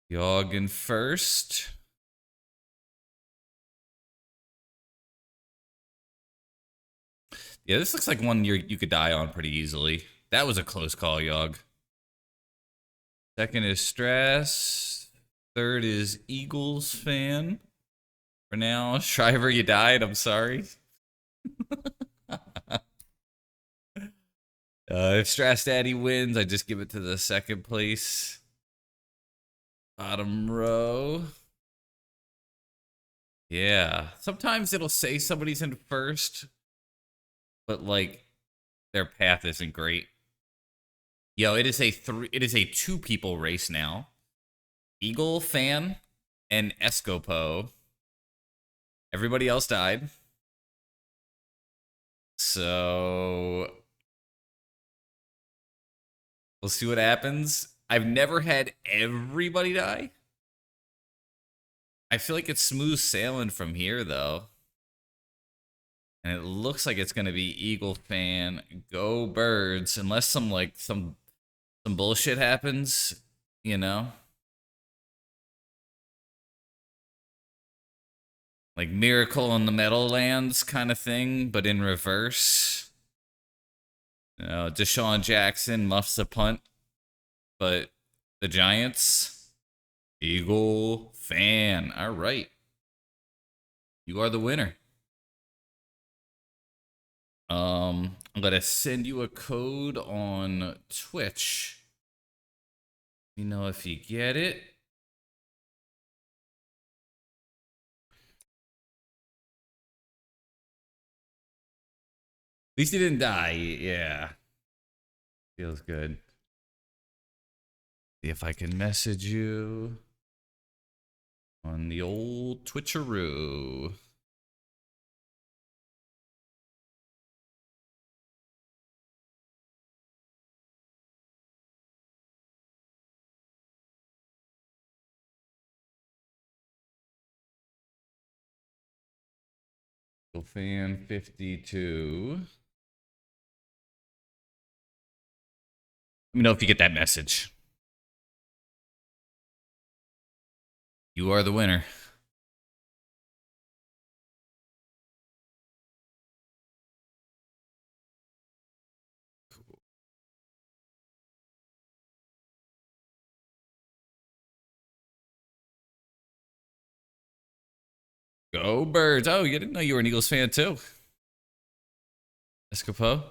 Yog in first. Yeah, this looks like one you could die on pretty easily. That was a close call, Yog. Second is Strass. Third is Eagles fan. For now, Shriver, you died. I'm sorry. If Strass Daddy wins, I just give it to the second place. Bottom row. Yeah. Sometimes it'll say somebody's in first, but like their path isn't great. Yo, it is a 2-people race now. Eagle fan and Escopo. Everybody else died. So we'll see what happens. I've never had everybody die. I feel like it's smooth sailing from here, though. And it looks like it's going to be Eagle fan. Go Birds. Unless some bullshit happens, you know? Like Miracle on the Meadowlands kind of thing, but in reverse. You know, Deshaun Jackson muffs a punt, but the Giants, Eagle fan. All right. You are the winner. I'm gonna send you a code on Twitch. Let me know if you get it. At least he didn't die. Yeah. Feels good. See if I can message you on the old Twitcheroo. Fan 52. Let me know if you get that message. You are the winner. Go Birds. Oh, you didn't know you were an Eagles fan too. Escapo.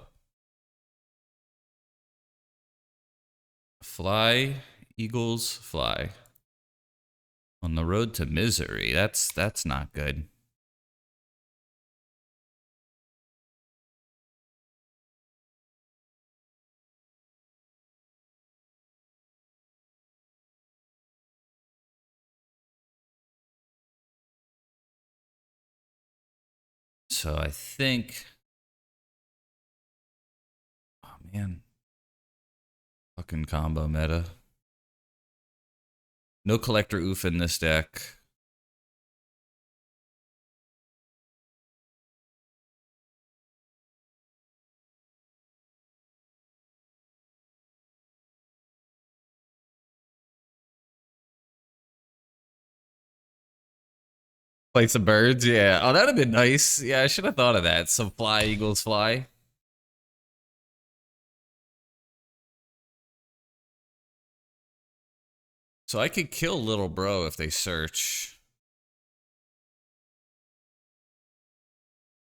Fly, Eagles, fly. On the road to misery. That's not good. So I think. Oh man. Fucking combo meta. No collector oof in this deck. Play some birds, yeah. Oh, that'd have been nice. Yeah, I should have thought of that. Some fly, Eagles fly. So I could kill little bro if they search.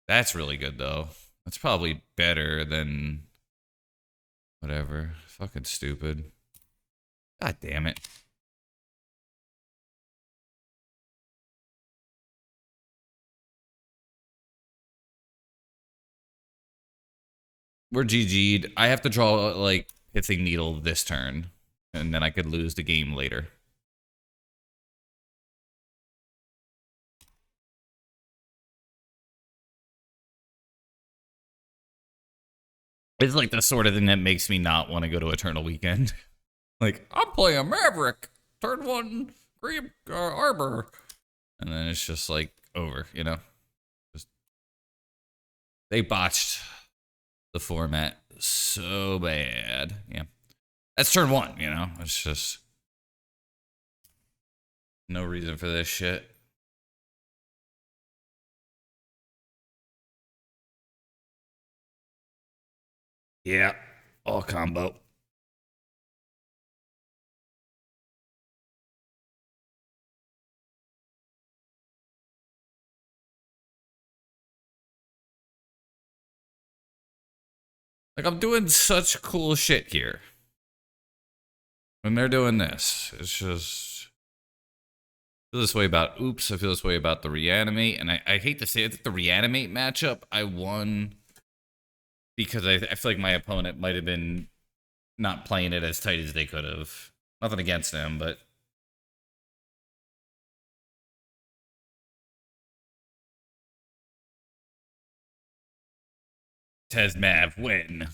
That's really good though. That's probably better than whatever. Fucking stupid. God damn it. We're GG'd. I have to draw like Pithing Needle this turn, and then I could lose the game later. It's like the sort of thing that makes me not want to go to Eternal Weekend. Like, I'm playing Maverick. Turn one, Green Arbor. And then it's just like over, you know? Just, they botched the format so bad. Yeah. That's turn one, you know? It's just no reason for this shit. Yeah. All combo. Like, I'm doing such cool shit here. When they're doing this, it's just. I feel this way about Oops. I feel this way about the Reanimate. And I hate to say it, the Reanimate matchup, I won because I feel like my opponent might have been not playing it as tight as they could have. Nothing against them, but. Tez Mav win.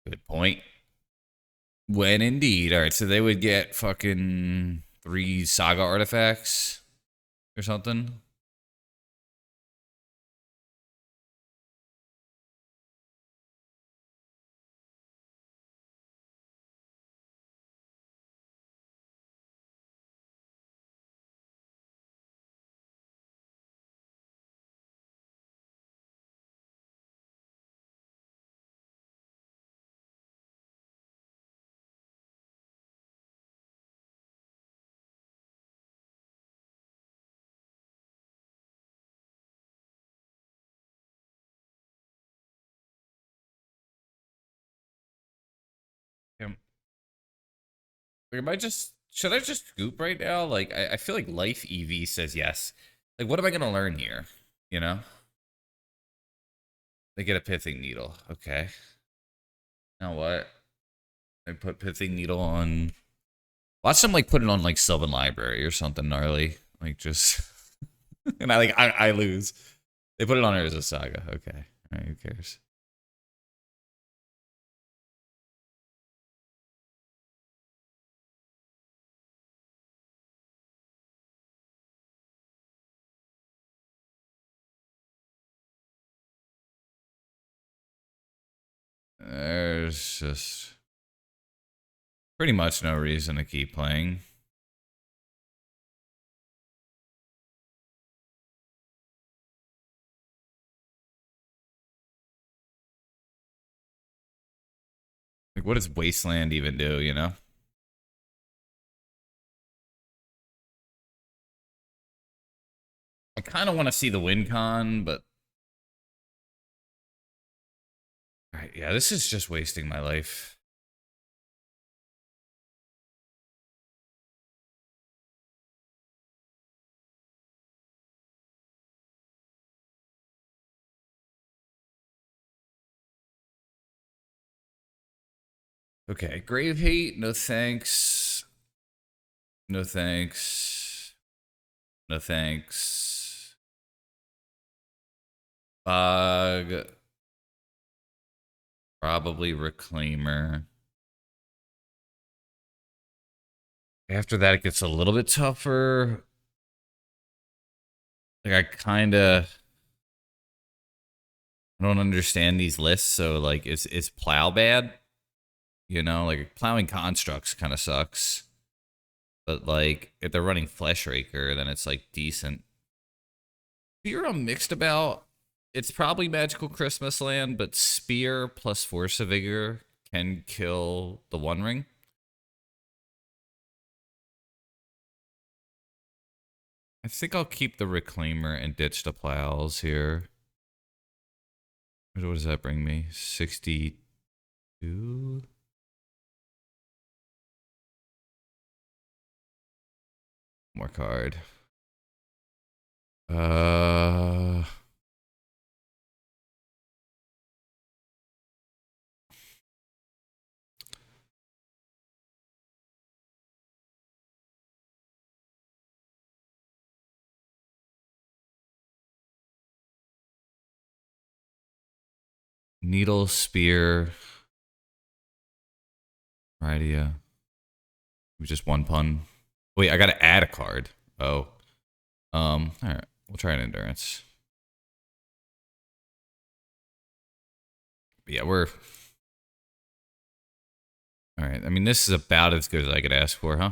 Good point. When indeed. All right, so they would get fucking 3 Saga artifacts or something. Yeah. Like, am I just should I just scoop right now? Like I feel like Life EV says yes. Like what am I gonna learn here? You know? They get a pithing needle. Okay. Now what? I put pithing needle on. Watch them like put it on like Sylvan Library or something gnarly. Like just and I lose. They put it on her as a Saga. Okay. All right, who cares? there's just pretty much no reason to keep playing. Like, what does Wasteland even do, you know? I kind of want to see the win con, but... Alright, yeah, this is just wasting my life. Okay, Grave Hate, no thanks. No thanks. No thanks. Bug. Probably Reclaimer. After that, it gets a little bit tougher. Like, I don't understand these lists, so, like, is Plow bad? You know, like, Plowing Constructs kind of sucks. But, like, if they're running Flesh Raker, then it's, like, decent. Spear I'm mixed about. It's probably Magical Christmas Land, but Spear plus Force of Vigor can kill the One Ring. I think I'll keep the Reclaimer and ditch the Plows here. What does that bring me? 62? More card. Needle, Spear. Rightia. Just one pun. Wait, I gotta add a card. Oh. Alright. We'll try an Endurance. But yeah, we're... Alright, I mean, this is about as good as I could ask for, huh?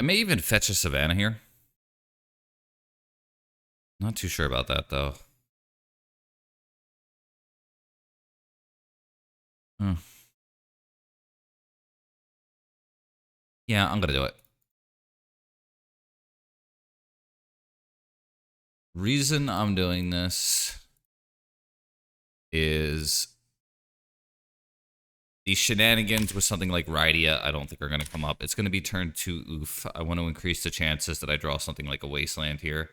I may even fetch a Savannah here. Not too sure about that, though. Hmm. Yeah, I'm gonna do it. Reason I'm doing this is these shenanigans with something like Rydia, I don't think are going to come up. It's going to be turn 2 oof. I want to increase the chances that I draw something like a Wasteland here.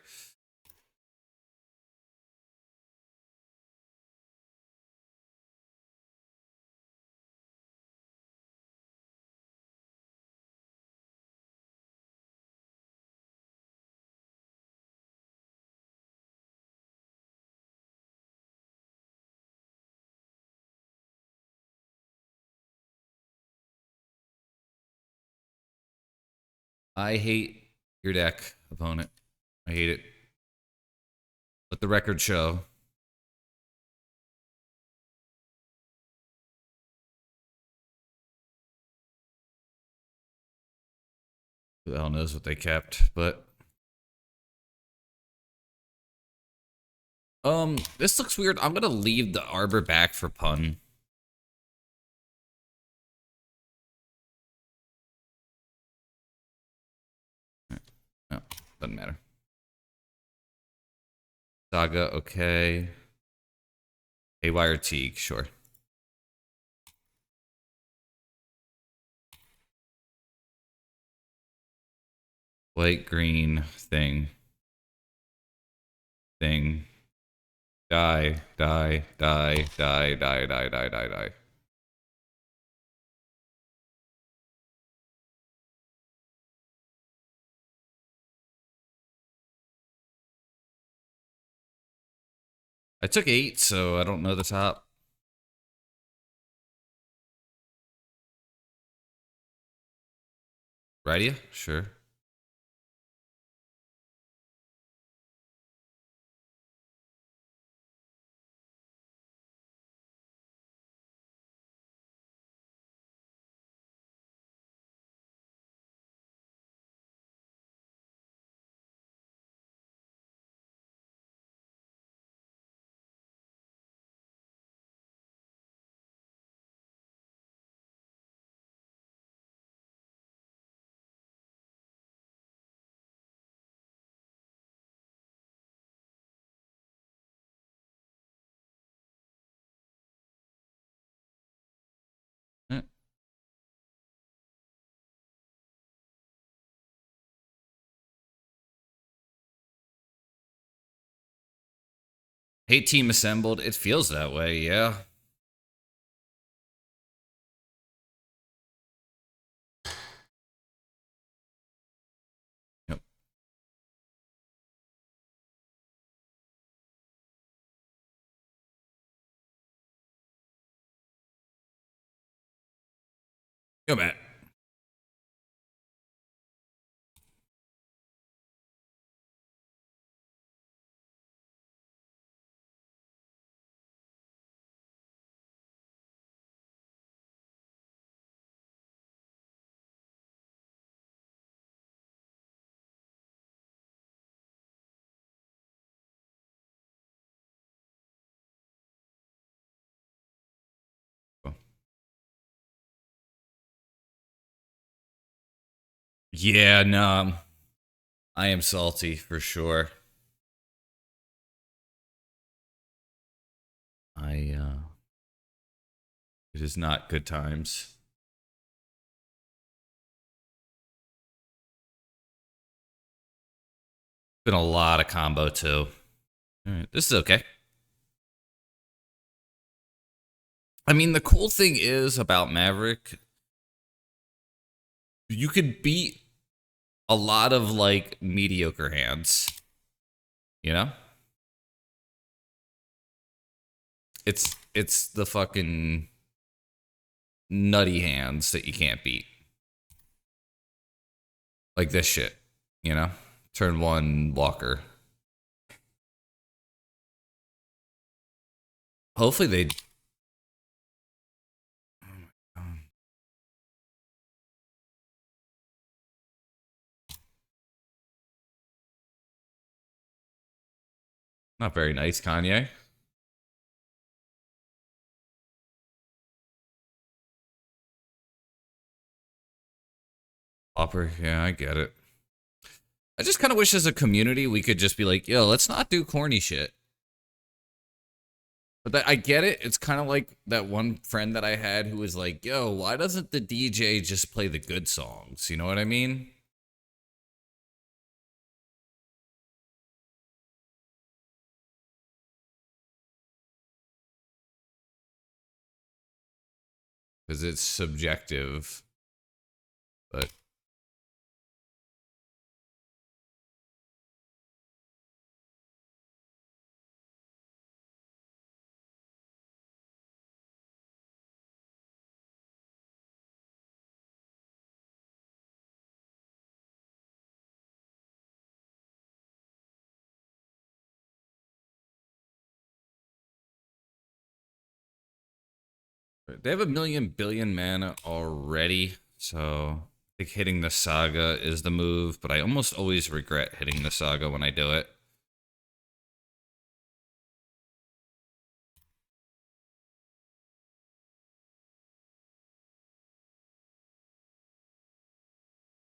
I hate your deck, opponent. I hate it. Let the record show. Who the hell knows what they kept, but... This looks weird. I'm gonna leave the Arbor back for pun. No, doesn't matter. Saga, okay. Haywire Teague, sure. White, green, thing. Thing. Die, die, die, die, die, die, die, die, die. I took 8, so I don't know the top. Ready? Sure. Eh. Hate team assembled. It feels that way, yeah. Yep. Go, Matt. Yeah, no. I am salty for sure. It is not good times. Been a lot of combo too. All right, this is okay. I mean, the cool thing is about Maverick, you could beat a lot of like mediocre hands. You know, it's the fucking nutty hands that you can't beat, like this shit. You know, turn one Walker. Hopefully they. Not very nice, Kanye. Opera, yeah, I get it. I just kind of wish as a community we could just be like, yo, let's not do corny shit. But I get it. It's kind of like that one friend that I had who was like, yo, why doesn't the DJ just play the good songs? You know what I mean? Because it's subjective. But they have a million billion mana already. So I think hitting the Saga is the move. But I almost always regret hitting the Saga when I do it.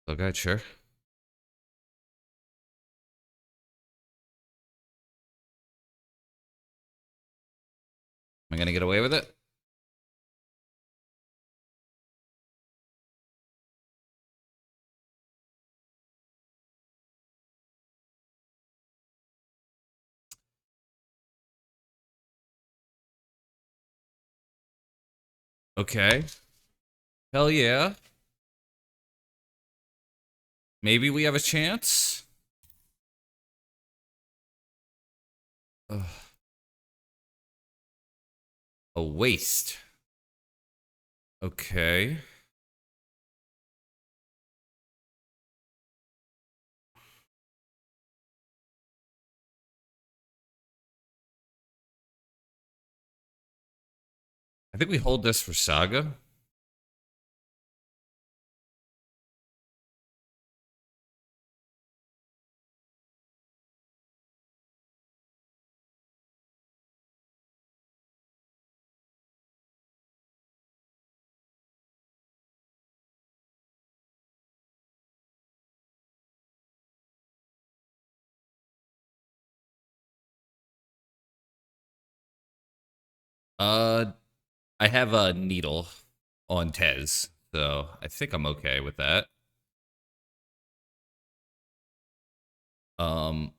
Okay, sure. Am I going to get away with it? Okay. Hell yeah. Maybe we have a chance. Ugh. A waste. Okay. think we hold this for Saga. Uh, I have a needle on Tez, so I think I'm okay with that. Um,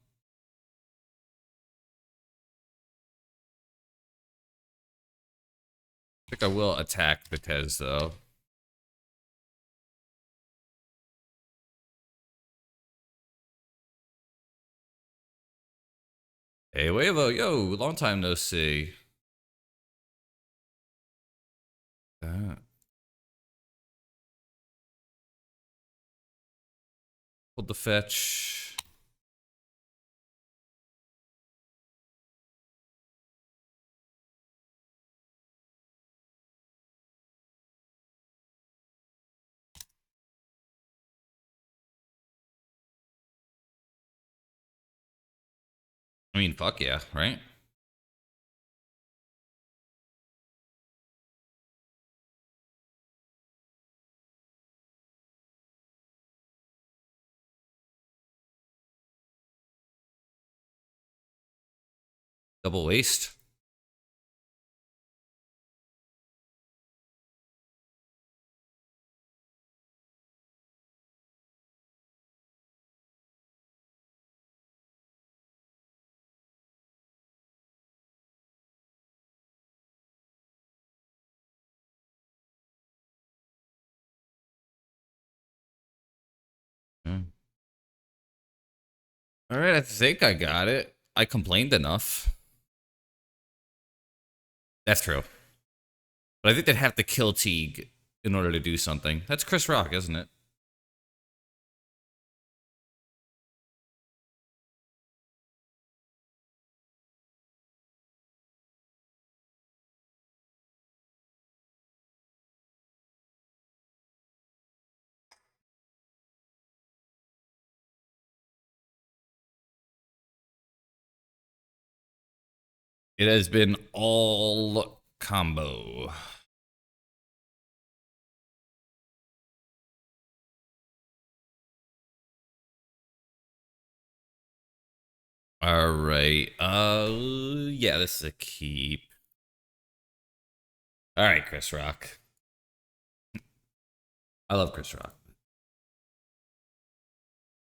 I think I will attack the Tez though. Hey, Wavo, yo, long time no see. Uh, hold the fetch. I mean, fuck yeah, right? Double waste. Hmm. All right, I think I got it. I complained enough. That's true. But I think they'd have to kill Teague in order to do something. That's Chris Rock, isn't it? It has been all combo. All right. Yeah, this is a keep. All right, Chris Rock. I love Chris Rock.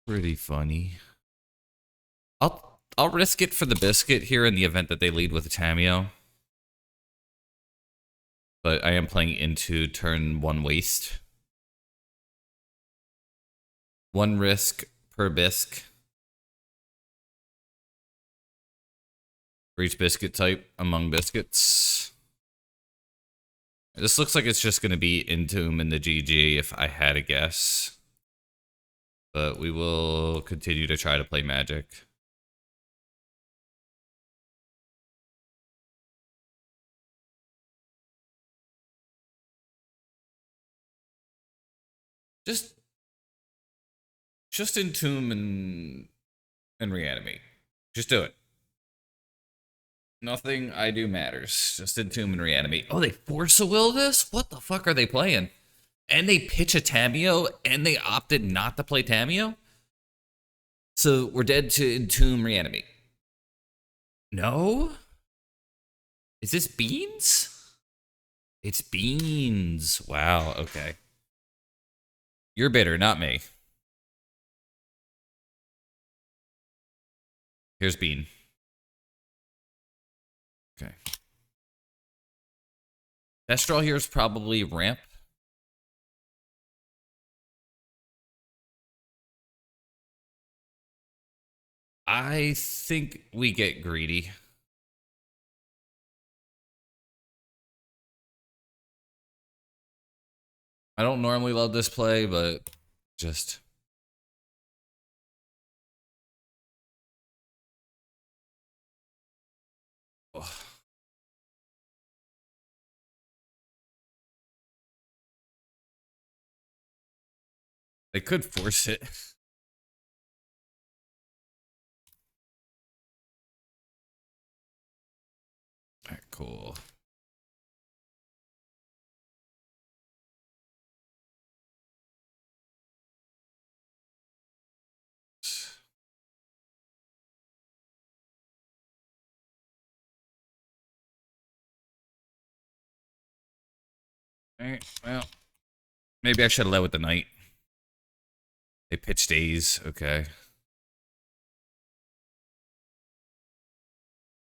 Pretty funny. I'll risk it for the biscuit here in the event that they lead with a Tameo. But I am playing into turn one waste. One risk per bisque for each biscuit type among biscuits. This looks like it's just going to be Entomb in the GG if I had a guess. But we will continue to try to play Magic. Just Entomb and Reanimate. Just do it. Nothing I do matters. Just Entomb and Reanimate. Oh, they force a will this? What the fuck are they playing? And they pitch a Tameo, and they opted not to play Tameo? So we're dead to Entomb, Reanimate. No? Is this Beans? It's Beans. Wow, okay. You're bitter, not me. Here's Bean. Okay. Best draw here is probably Ramp. I think we get greedy. I don't normally love this play, but just... Oh. They could force it. All right, cool. All right, well, maybe I should have led with the knight. They pitched A's. Okay.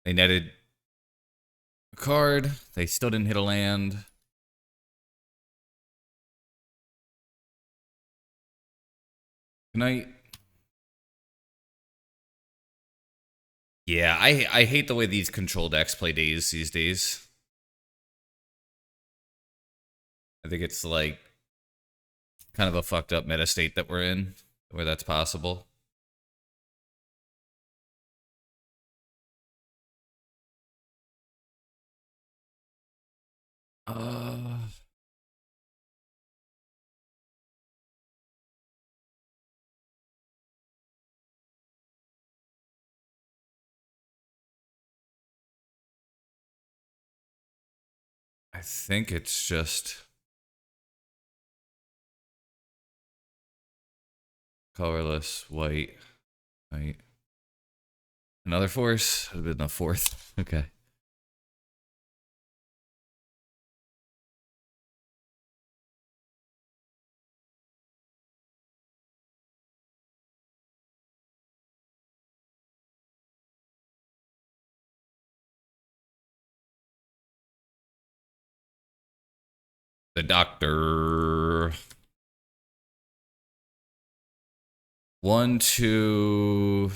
They netted a card. They still didn't hit a land. Knight. Yeah, I hate the way these control decks play Days these days. I think it's like kind of a fucked up meta state that we're in, where that's possible. Uh, I think it's just colorless, white, white. Another force? Would have been a fourth. Okay. The doctor. 1, 2.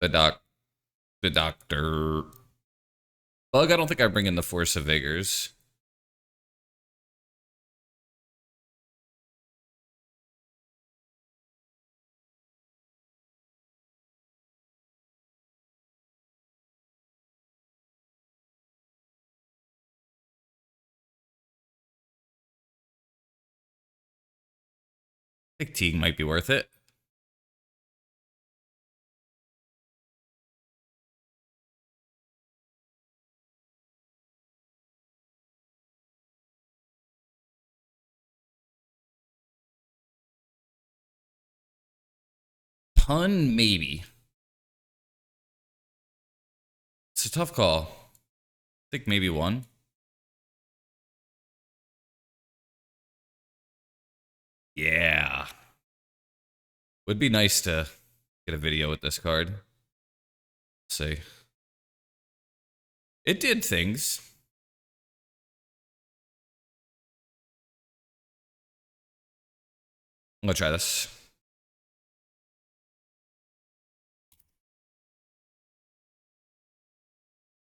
The doc. The doctor. Bug, I don't think I bring in the Force of Vigors. I think Teague might be worth it. Pun, maybe. It's a tough call. I think maybe one. Yeah. Would be nice to get a video with this card. Let's see. It did things. I'm gonna try this.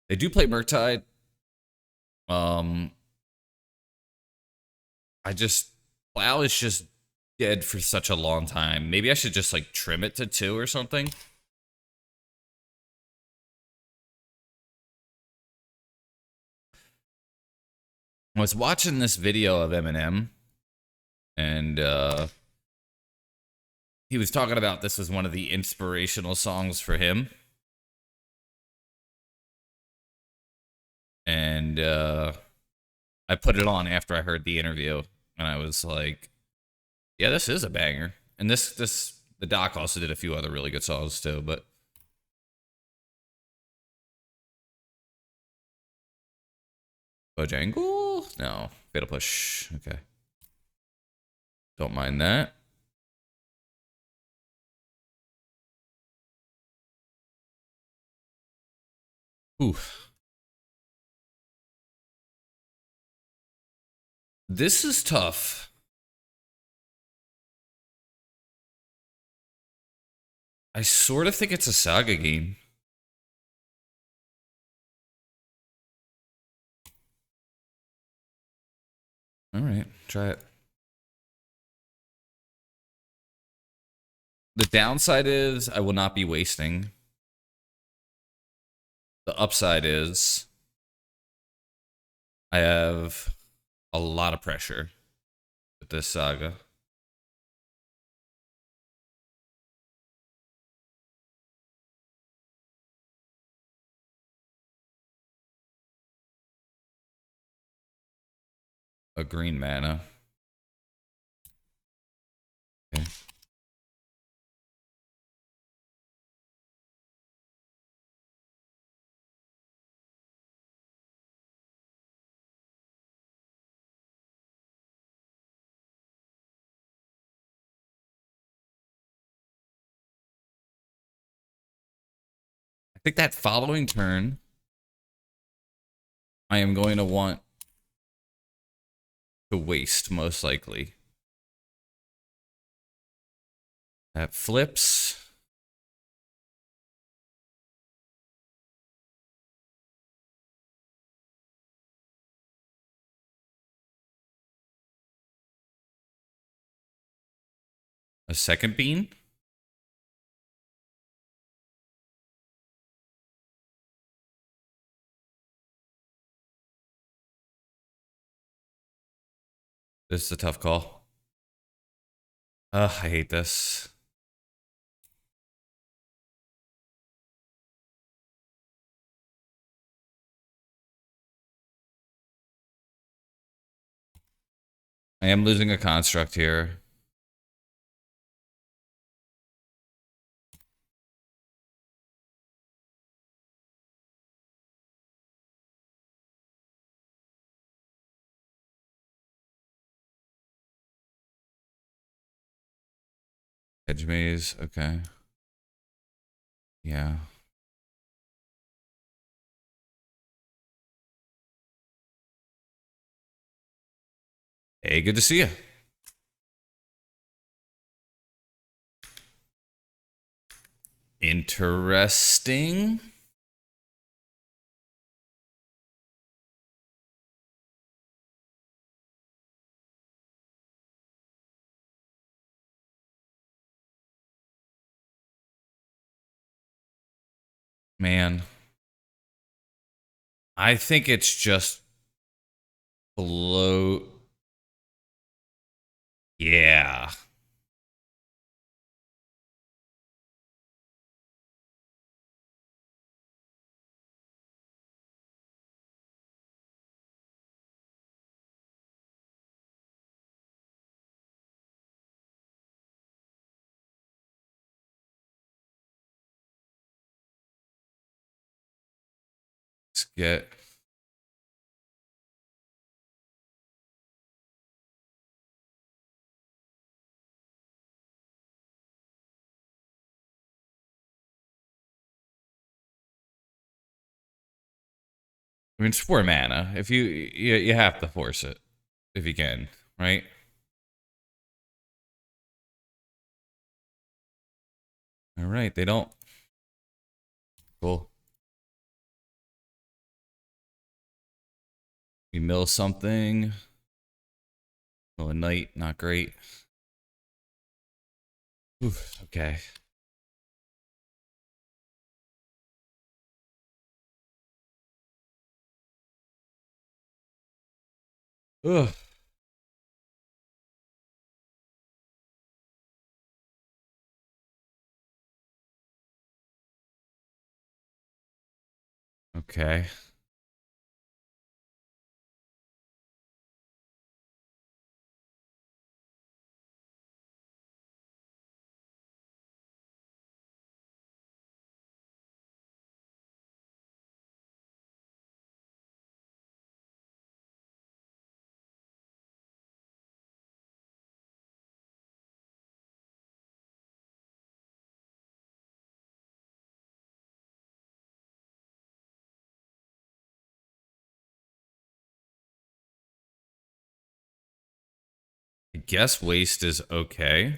They do play Murktide. I just Plow is just dead for such a long time. Maybe I should just like trim it to 2 or something. I was watching this video of Eminem, and he was talking about this was one of the inspirational songs for him. And I put it on after I heard the interview, and I was like, yeah, this is a banger. And the doc also did a few other really good songs too, but Bojangle? No. Fatal Push. Okay. Don't mind that. Ooh. This is tough. I sort of think it's a Saga game. All right, try it. The downside is I will not be wasting. The upside is I have a lot of pressure with this Saga. A green mana. Okay. I think that following turn, I am going to want to waste, most likely. That flips. A second bean. This is a tough call. I hate this. I am losing a construct here. Hedge maze, okay. Yeah. Hey, good to see you. Interesting. Man. I think it's just below. Yeah. Let's get. I mean, it's 4 mana. If you have to force it if you can, right? All right, they don't. Cool. We mill something. Mill a knight, not great. Oof, okay. Ugh. Okay. guess waste is okay.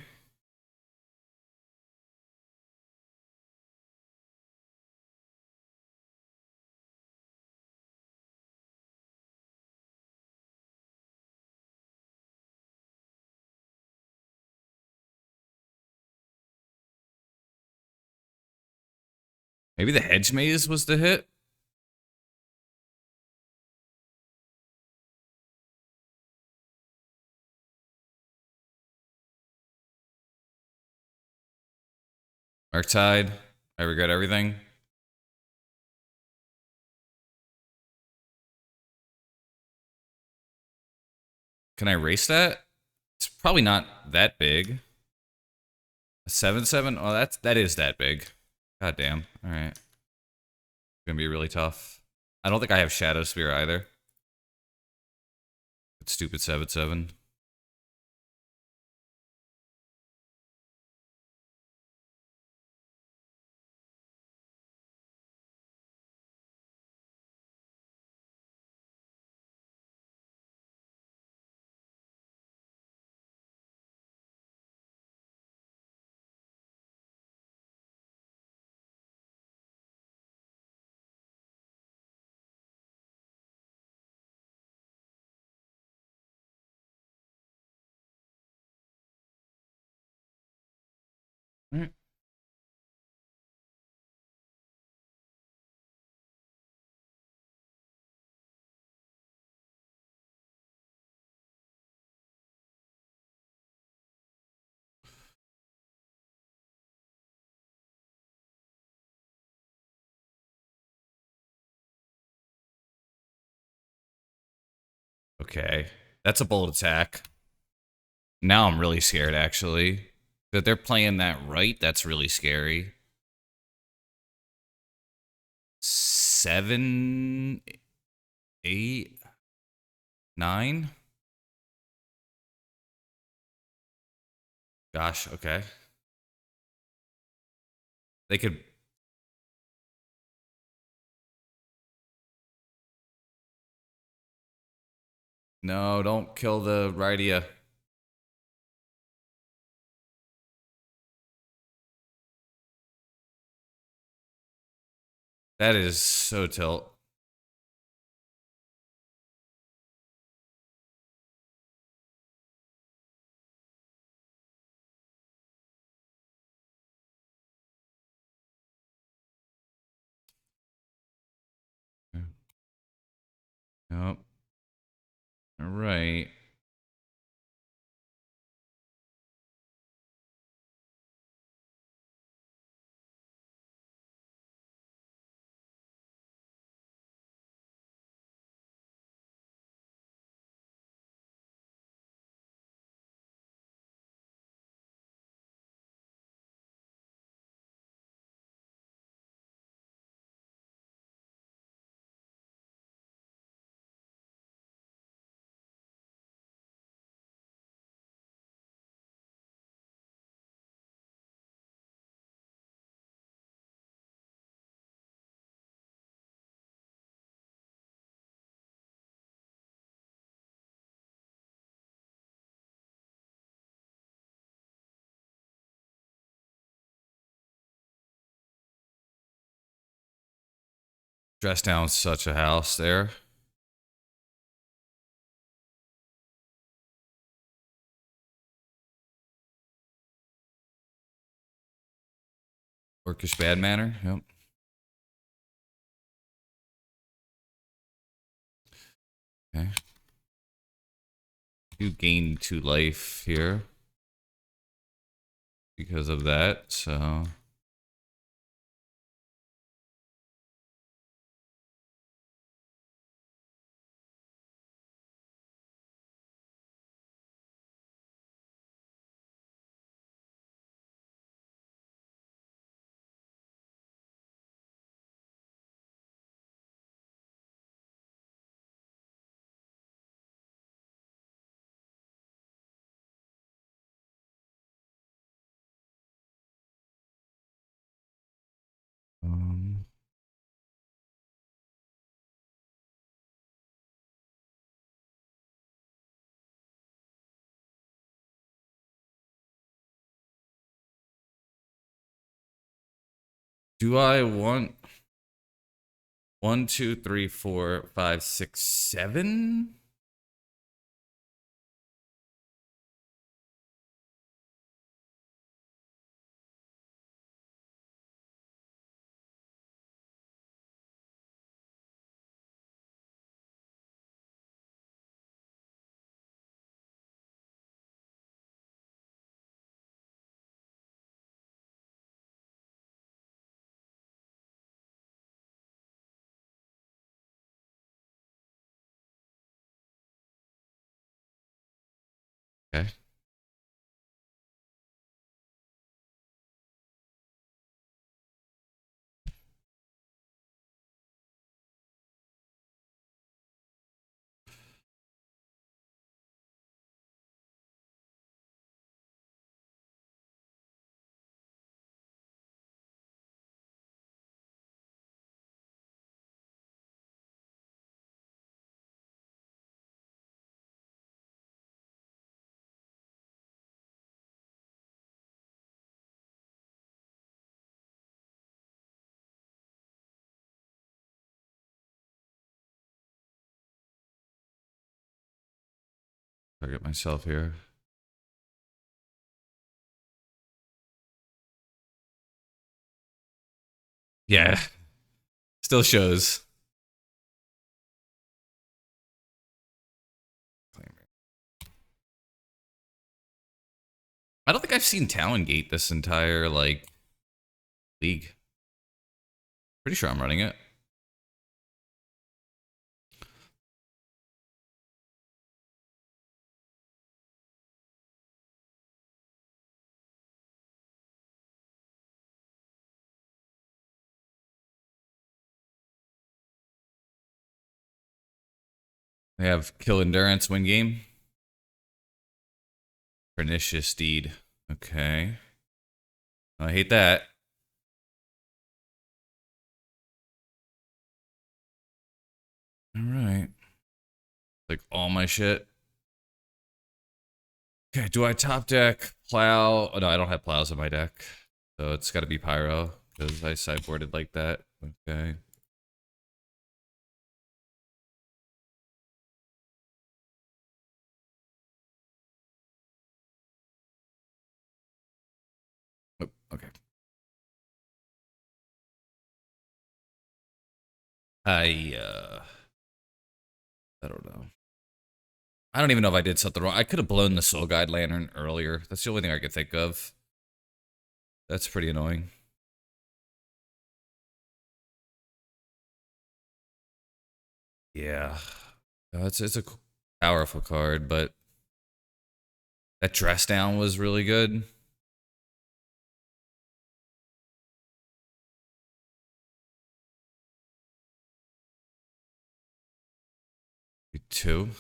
Maybe the hedge maze was the hit? Arctide. I regret everything. Can I erase that? It's probably not that big. A 7/7? Oh, that is that big. God damn. Alright. Gonna be really tough. I don't think I have Shadow Spear either. It's stupid 7/7. Alright. Okay. That's a bold attack. Now I'm really scared, actually. That they're playing that right, that's really scary. 7, 8, 9? Gosh, okay. They could... No, don't kill the Rydia. That is so tilt. Yep. All right. Dress down such a house there. Orcish bad manner. Yep. Okay. You gain 2 life here because of that, so... Do I want 1, 2, 3, 4, 5, 6, 7? Okay. Target myself here. Yeah. Still shows. I don't think I've seen Talongate this entire, like, league. Pretty sure I'm running it. They have Kill Endurance, win game. Pernicious Deed. Okay. I hate that. Alright. Like all my shit. Okay, do I top deck plow? Oh, no, I don't have plows in my deck. So it's gotta be pyro, because I sideboarded like that. Okay. Oh, okay. I don't know. I don't even know if I did something wrong. I could have blown the Soul Guide Lantern earlier. That's the only thing I could think of. That's pretty annoying. Yeah. It's a powerful card, but that dress down was really good. Two.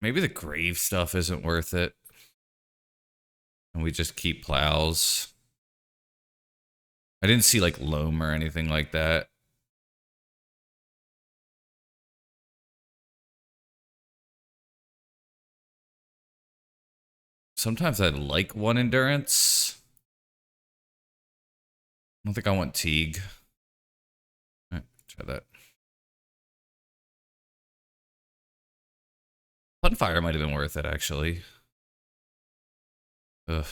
Maybe the grave stuff isn't worth it. And we just keep plows. I didn't see like loam or anything like that. Sometimes I like one endurance. I don't think I want Teague. All right, try that. Funfire might have been worth it, actually. Ugh.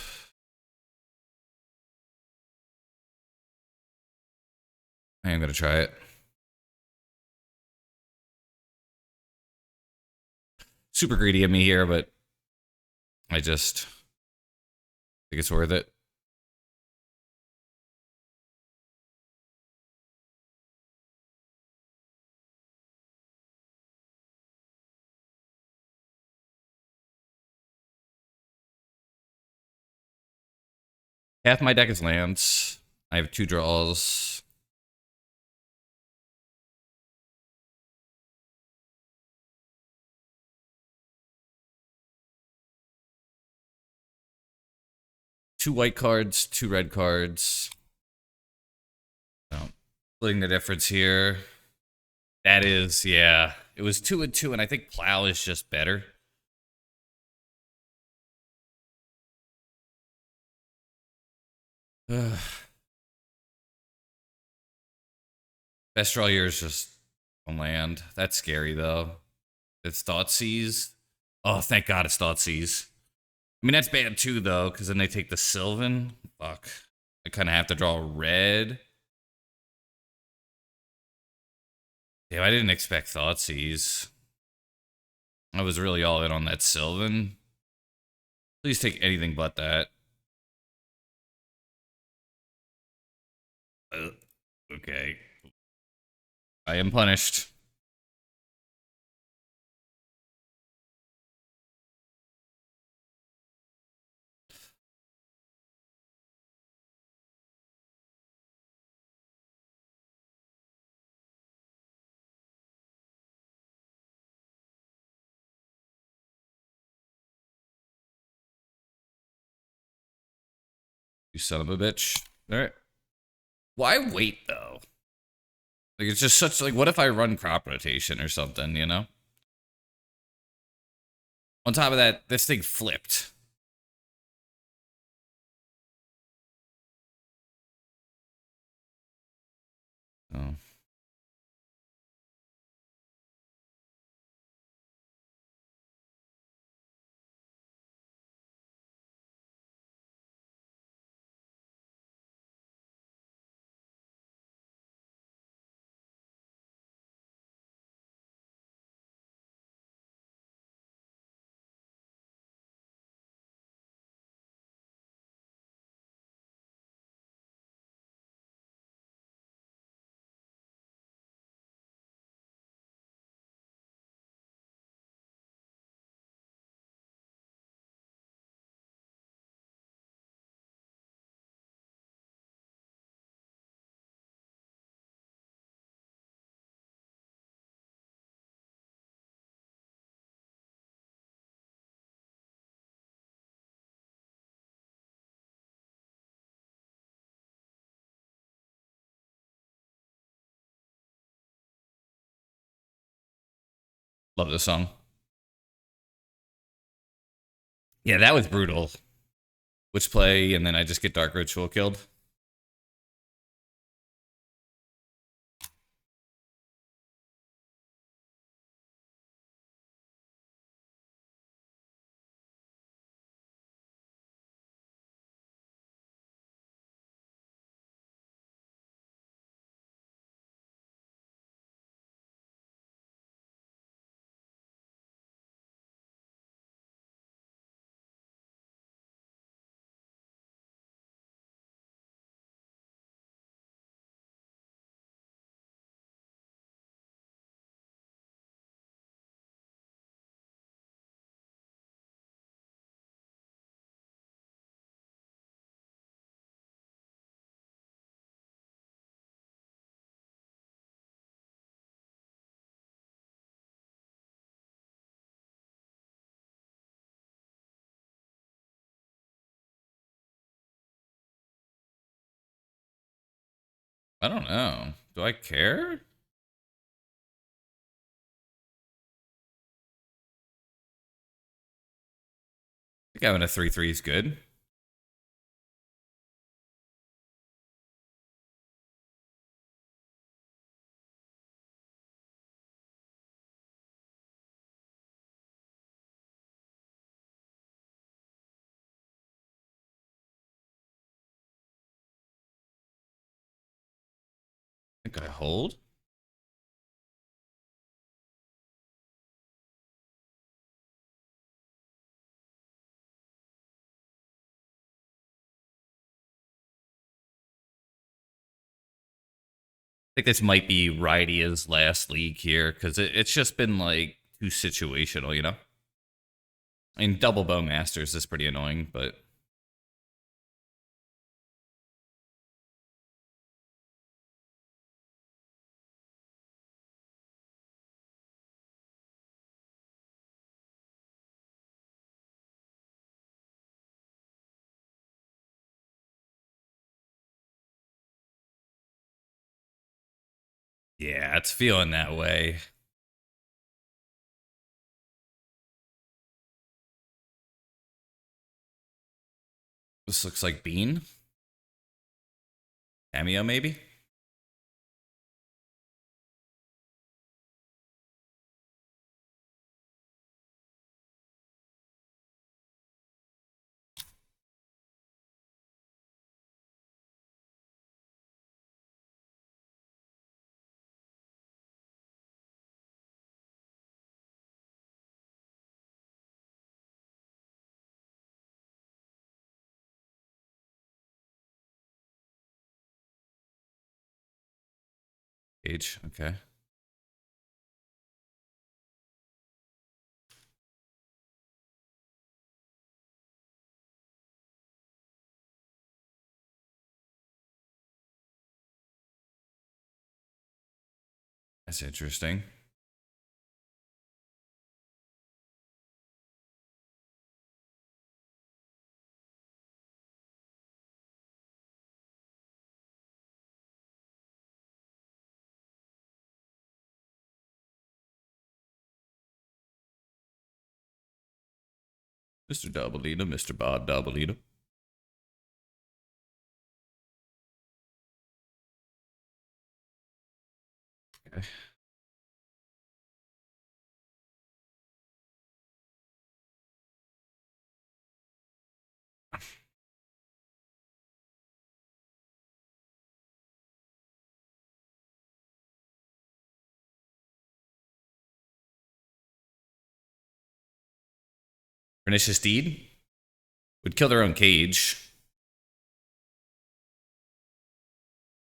I am going to try it. Super greedy of me here, but I just think it's worth it. Half my deck is lands. I have 2 draws. Two white cards, 2 red cards. So, splitting the difference here. That is, yeah. It was 2 and 2, and I think Plow is just better. Best draw here is just on land. That's scary though. It's Thoughtseize. Oh, thank God it's Thoughtseize. I mean, that's bad too though, because then they take the Sylvan. Fuck. I kind of have to draw red. Damn, I didn't expect Thoughtseize. I was really all in on that Sylvan. Please take anything but that. Okay. I am punished. You son of a bitch. Alright. Why wait though? Like it's just such like what if I run crop rotation or something, you know? On top of that, this thing flipped. Oh. Love this song. Yeah, that was brutal. Which play, and then I just get Dark Ritual killed. I don't know. Do I care? I think having a 3/3 is good. I think I hold. I think this might be Rydia's last league here because it's just been like too situational, you know? I mean, double bow masters is pretty annoying, but yeah, it's feeling that way. This looks like Bean. Cameo, maybe? Age, okay. That's interesting. Mr. Doubleita, Mr. Bob Doubleita. Okay. Pernicious Deed would kill their own cage.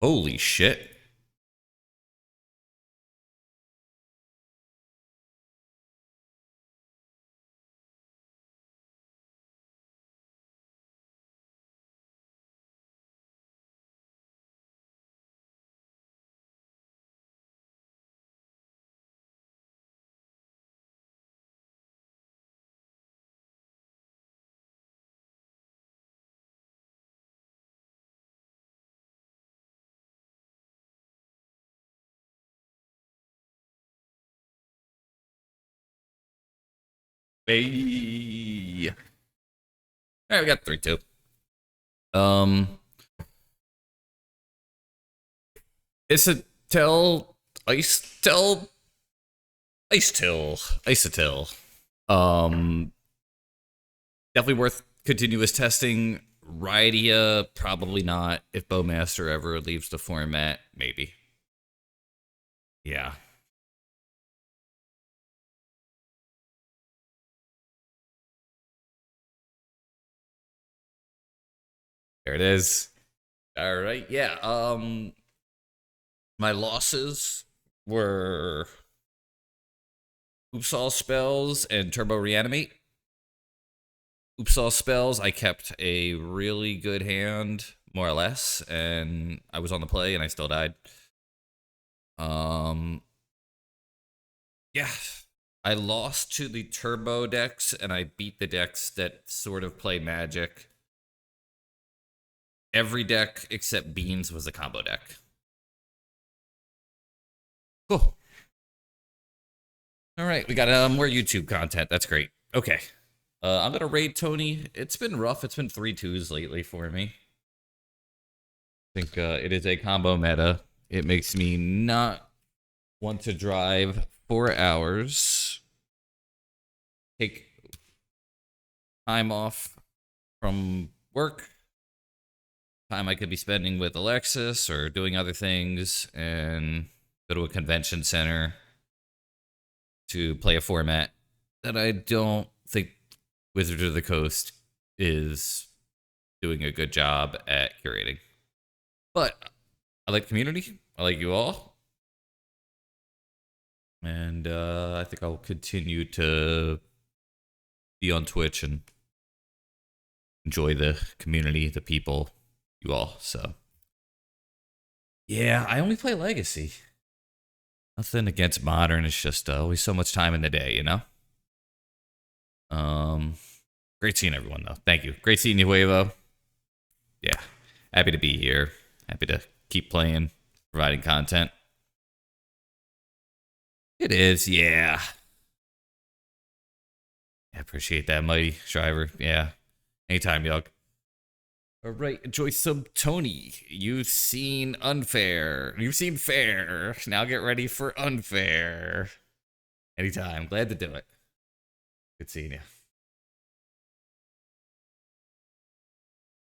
Holy shit. Hey. All right, we got 3-2. Um, it's a tell ice tell ice till isotil. Um, definitely worth continuous testing. Rydia, probably not. If Bowmaster ever leaves the format, maybe. Yeah. There it is. All right. Yeah. My losses were Oops All Spells and Turbo Reanimate. Oops All Spells, I kept a really good hand, more or less, and I was on the play and I still died. Um, yeah. I lost to the Turbo decks and I beat the decks that sort of play Magic. Every deck except Beans was a combo deck. Cool. All right, we got more YouTube content. That's great. Okay. I'm gonna raid Tony. It's been rough. It's been 3-2s lately for me. I think it is a combo meta. It makes me not want to drive 4 hours, take time off from work, time I could be spending with Alexis or doing other things, and go to a convention center to play a format that I don't think Wizard of the Coast is doing a good job at curating. But I like the community. I like you all. And I think I'll continue to be on Twitch and enjoy the community, the people, you all. So, yeah, I only play Legacy. Nothing against Modern. It's just always so much time in the day, you know? Um, Great seeing everyone, though. Thank you. Great seeing you, Huevo. Yeah, happy to be here. Happy to keep playing, providing content. It is, yeah. I appreciate that, Mighty Shriver. Yeah. Anytime, Yug. All right, enjoy some Tony. You've seen unfair. You've seen fair. Now get ready for unfair. Anytime. Glad to do it. Good seeing you.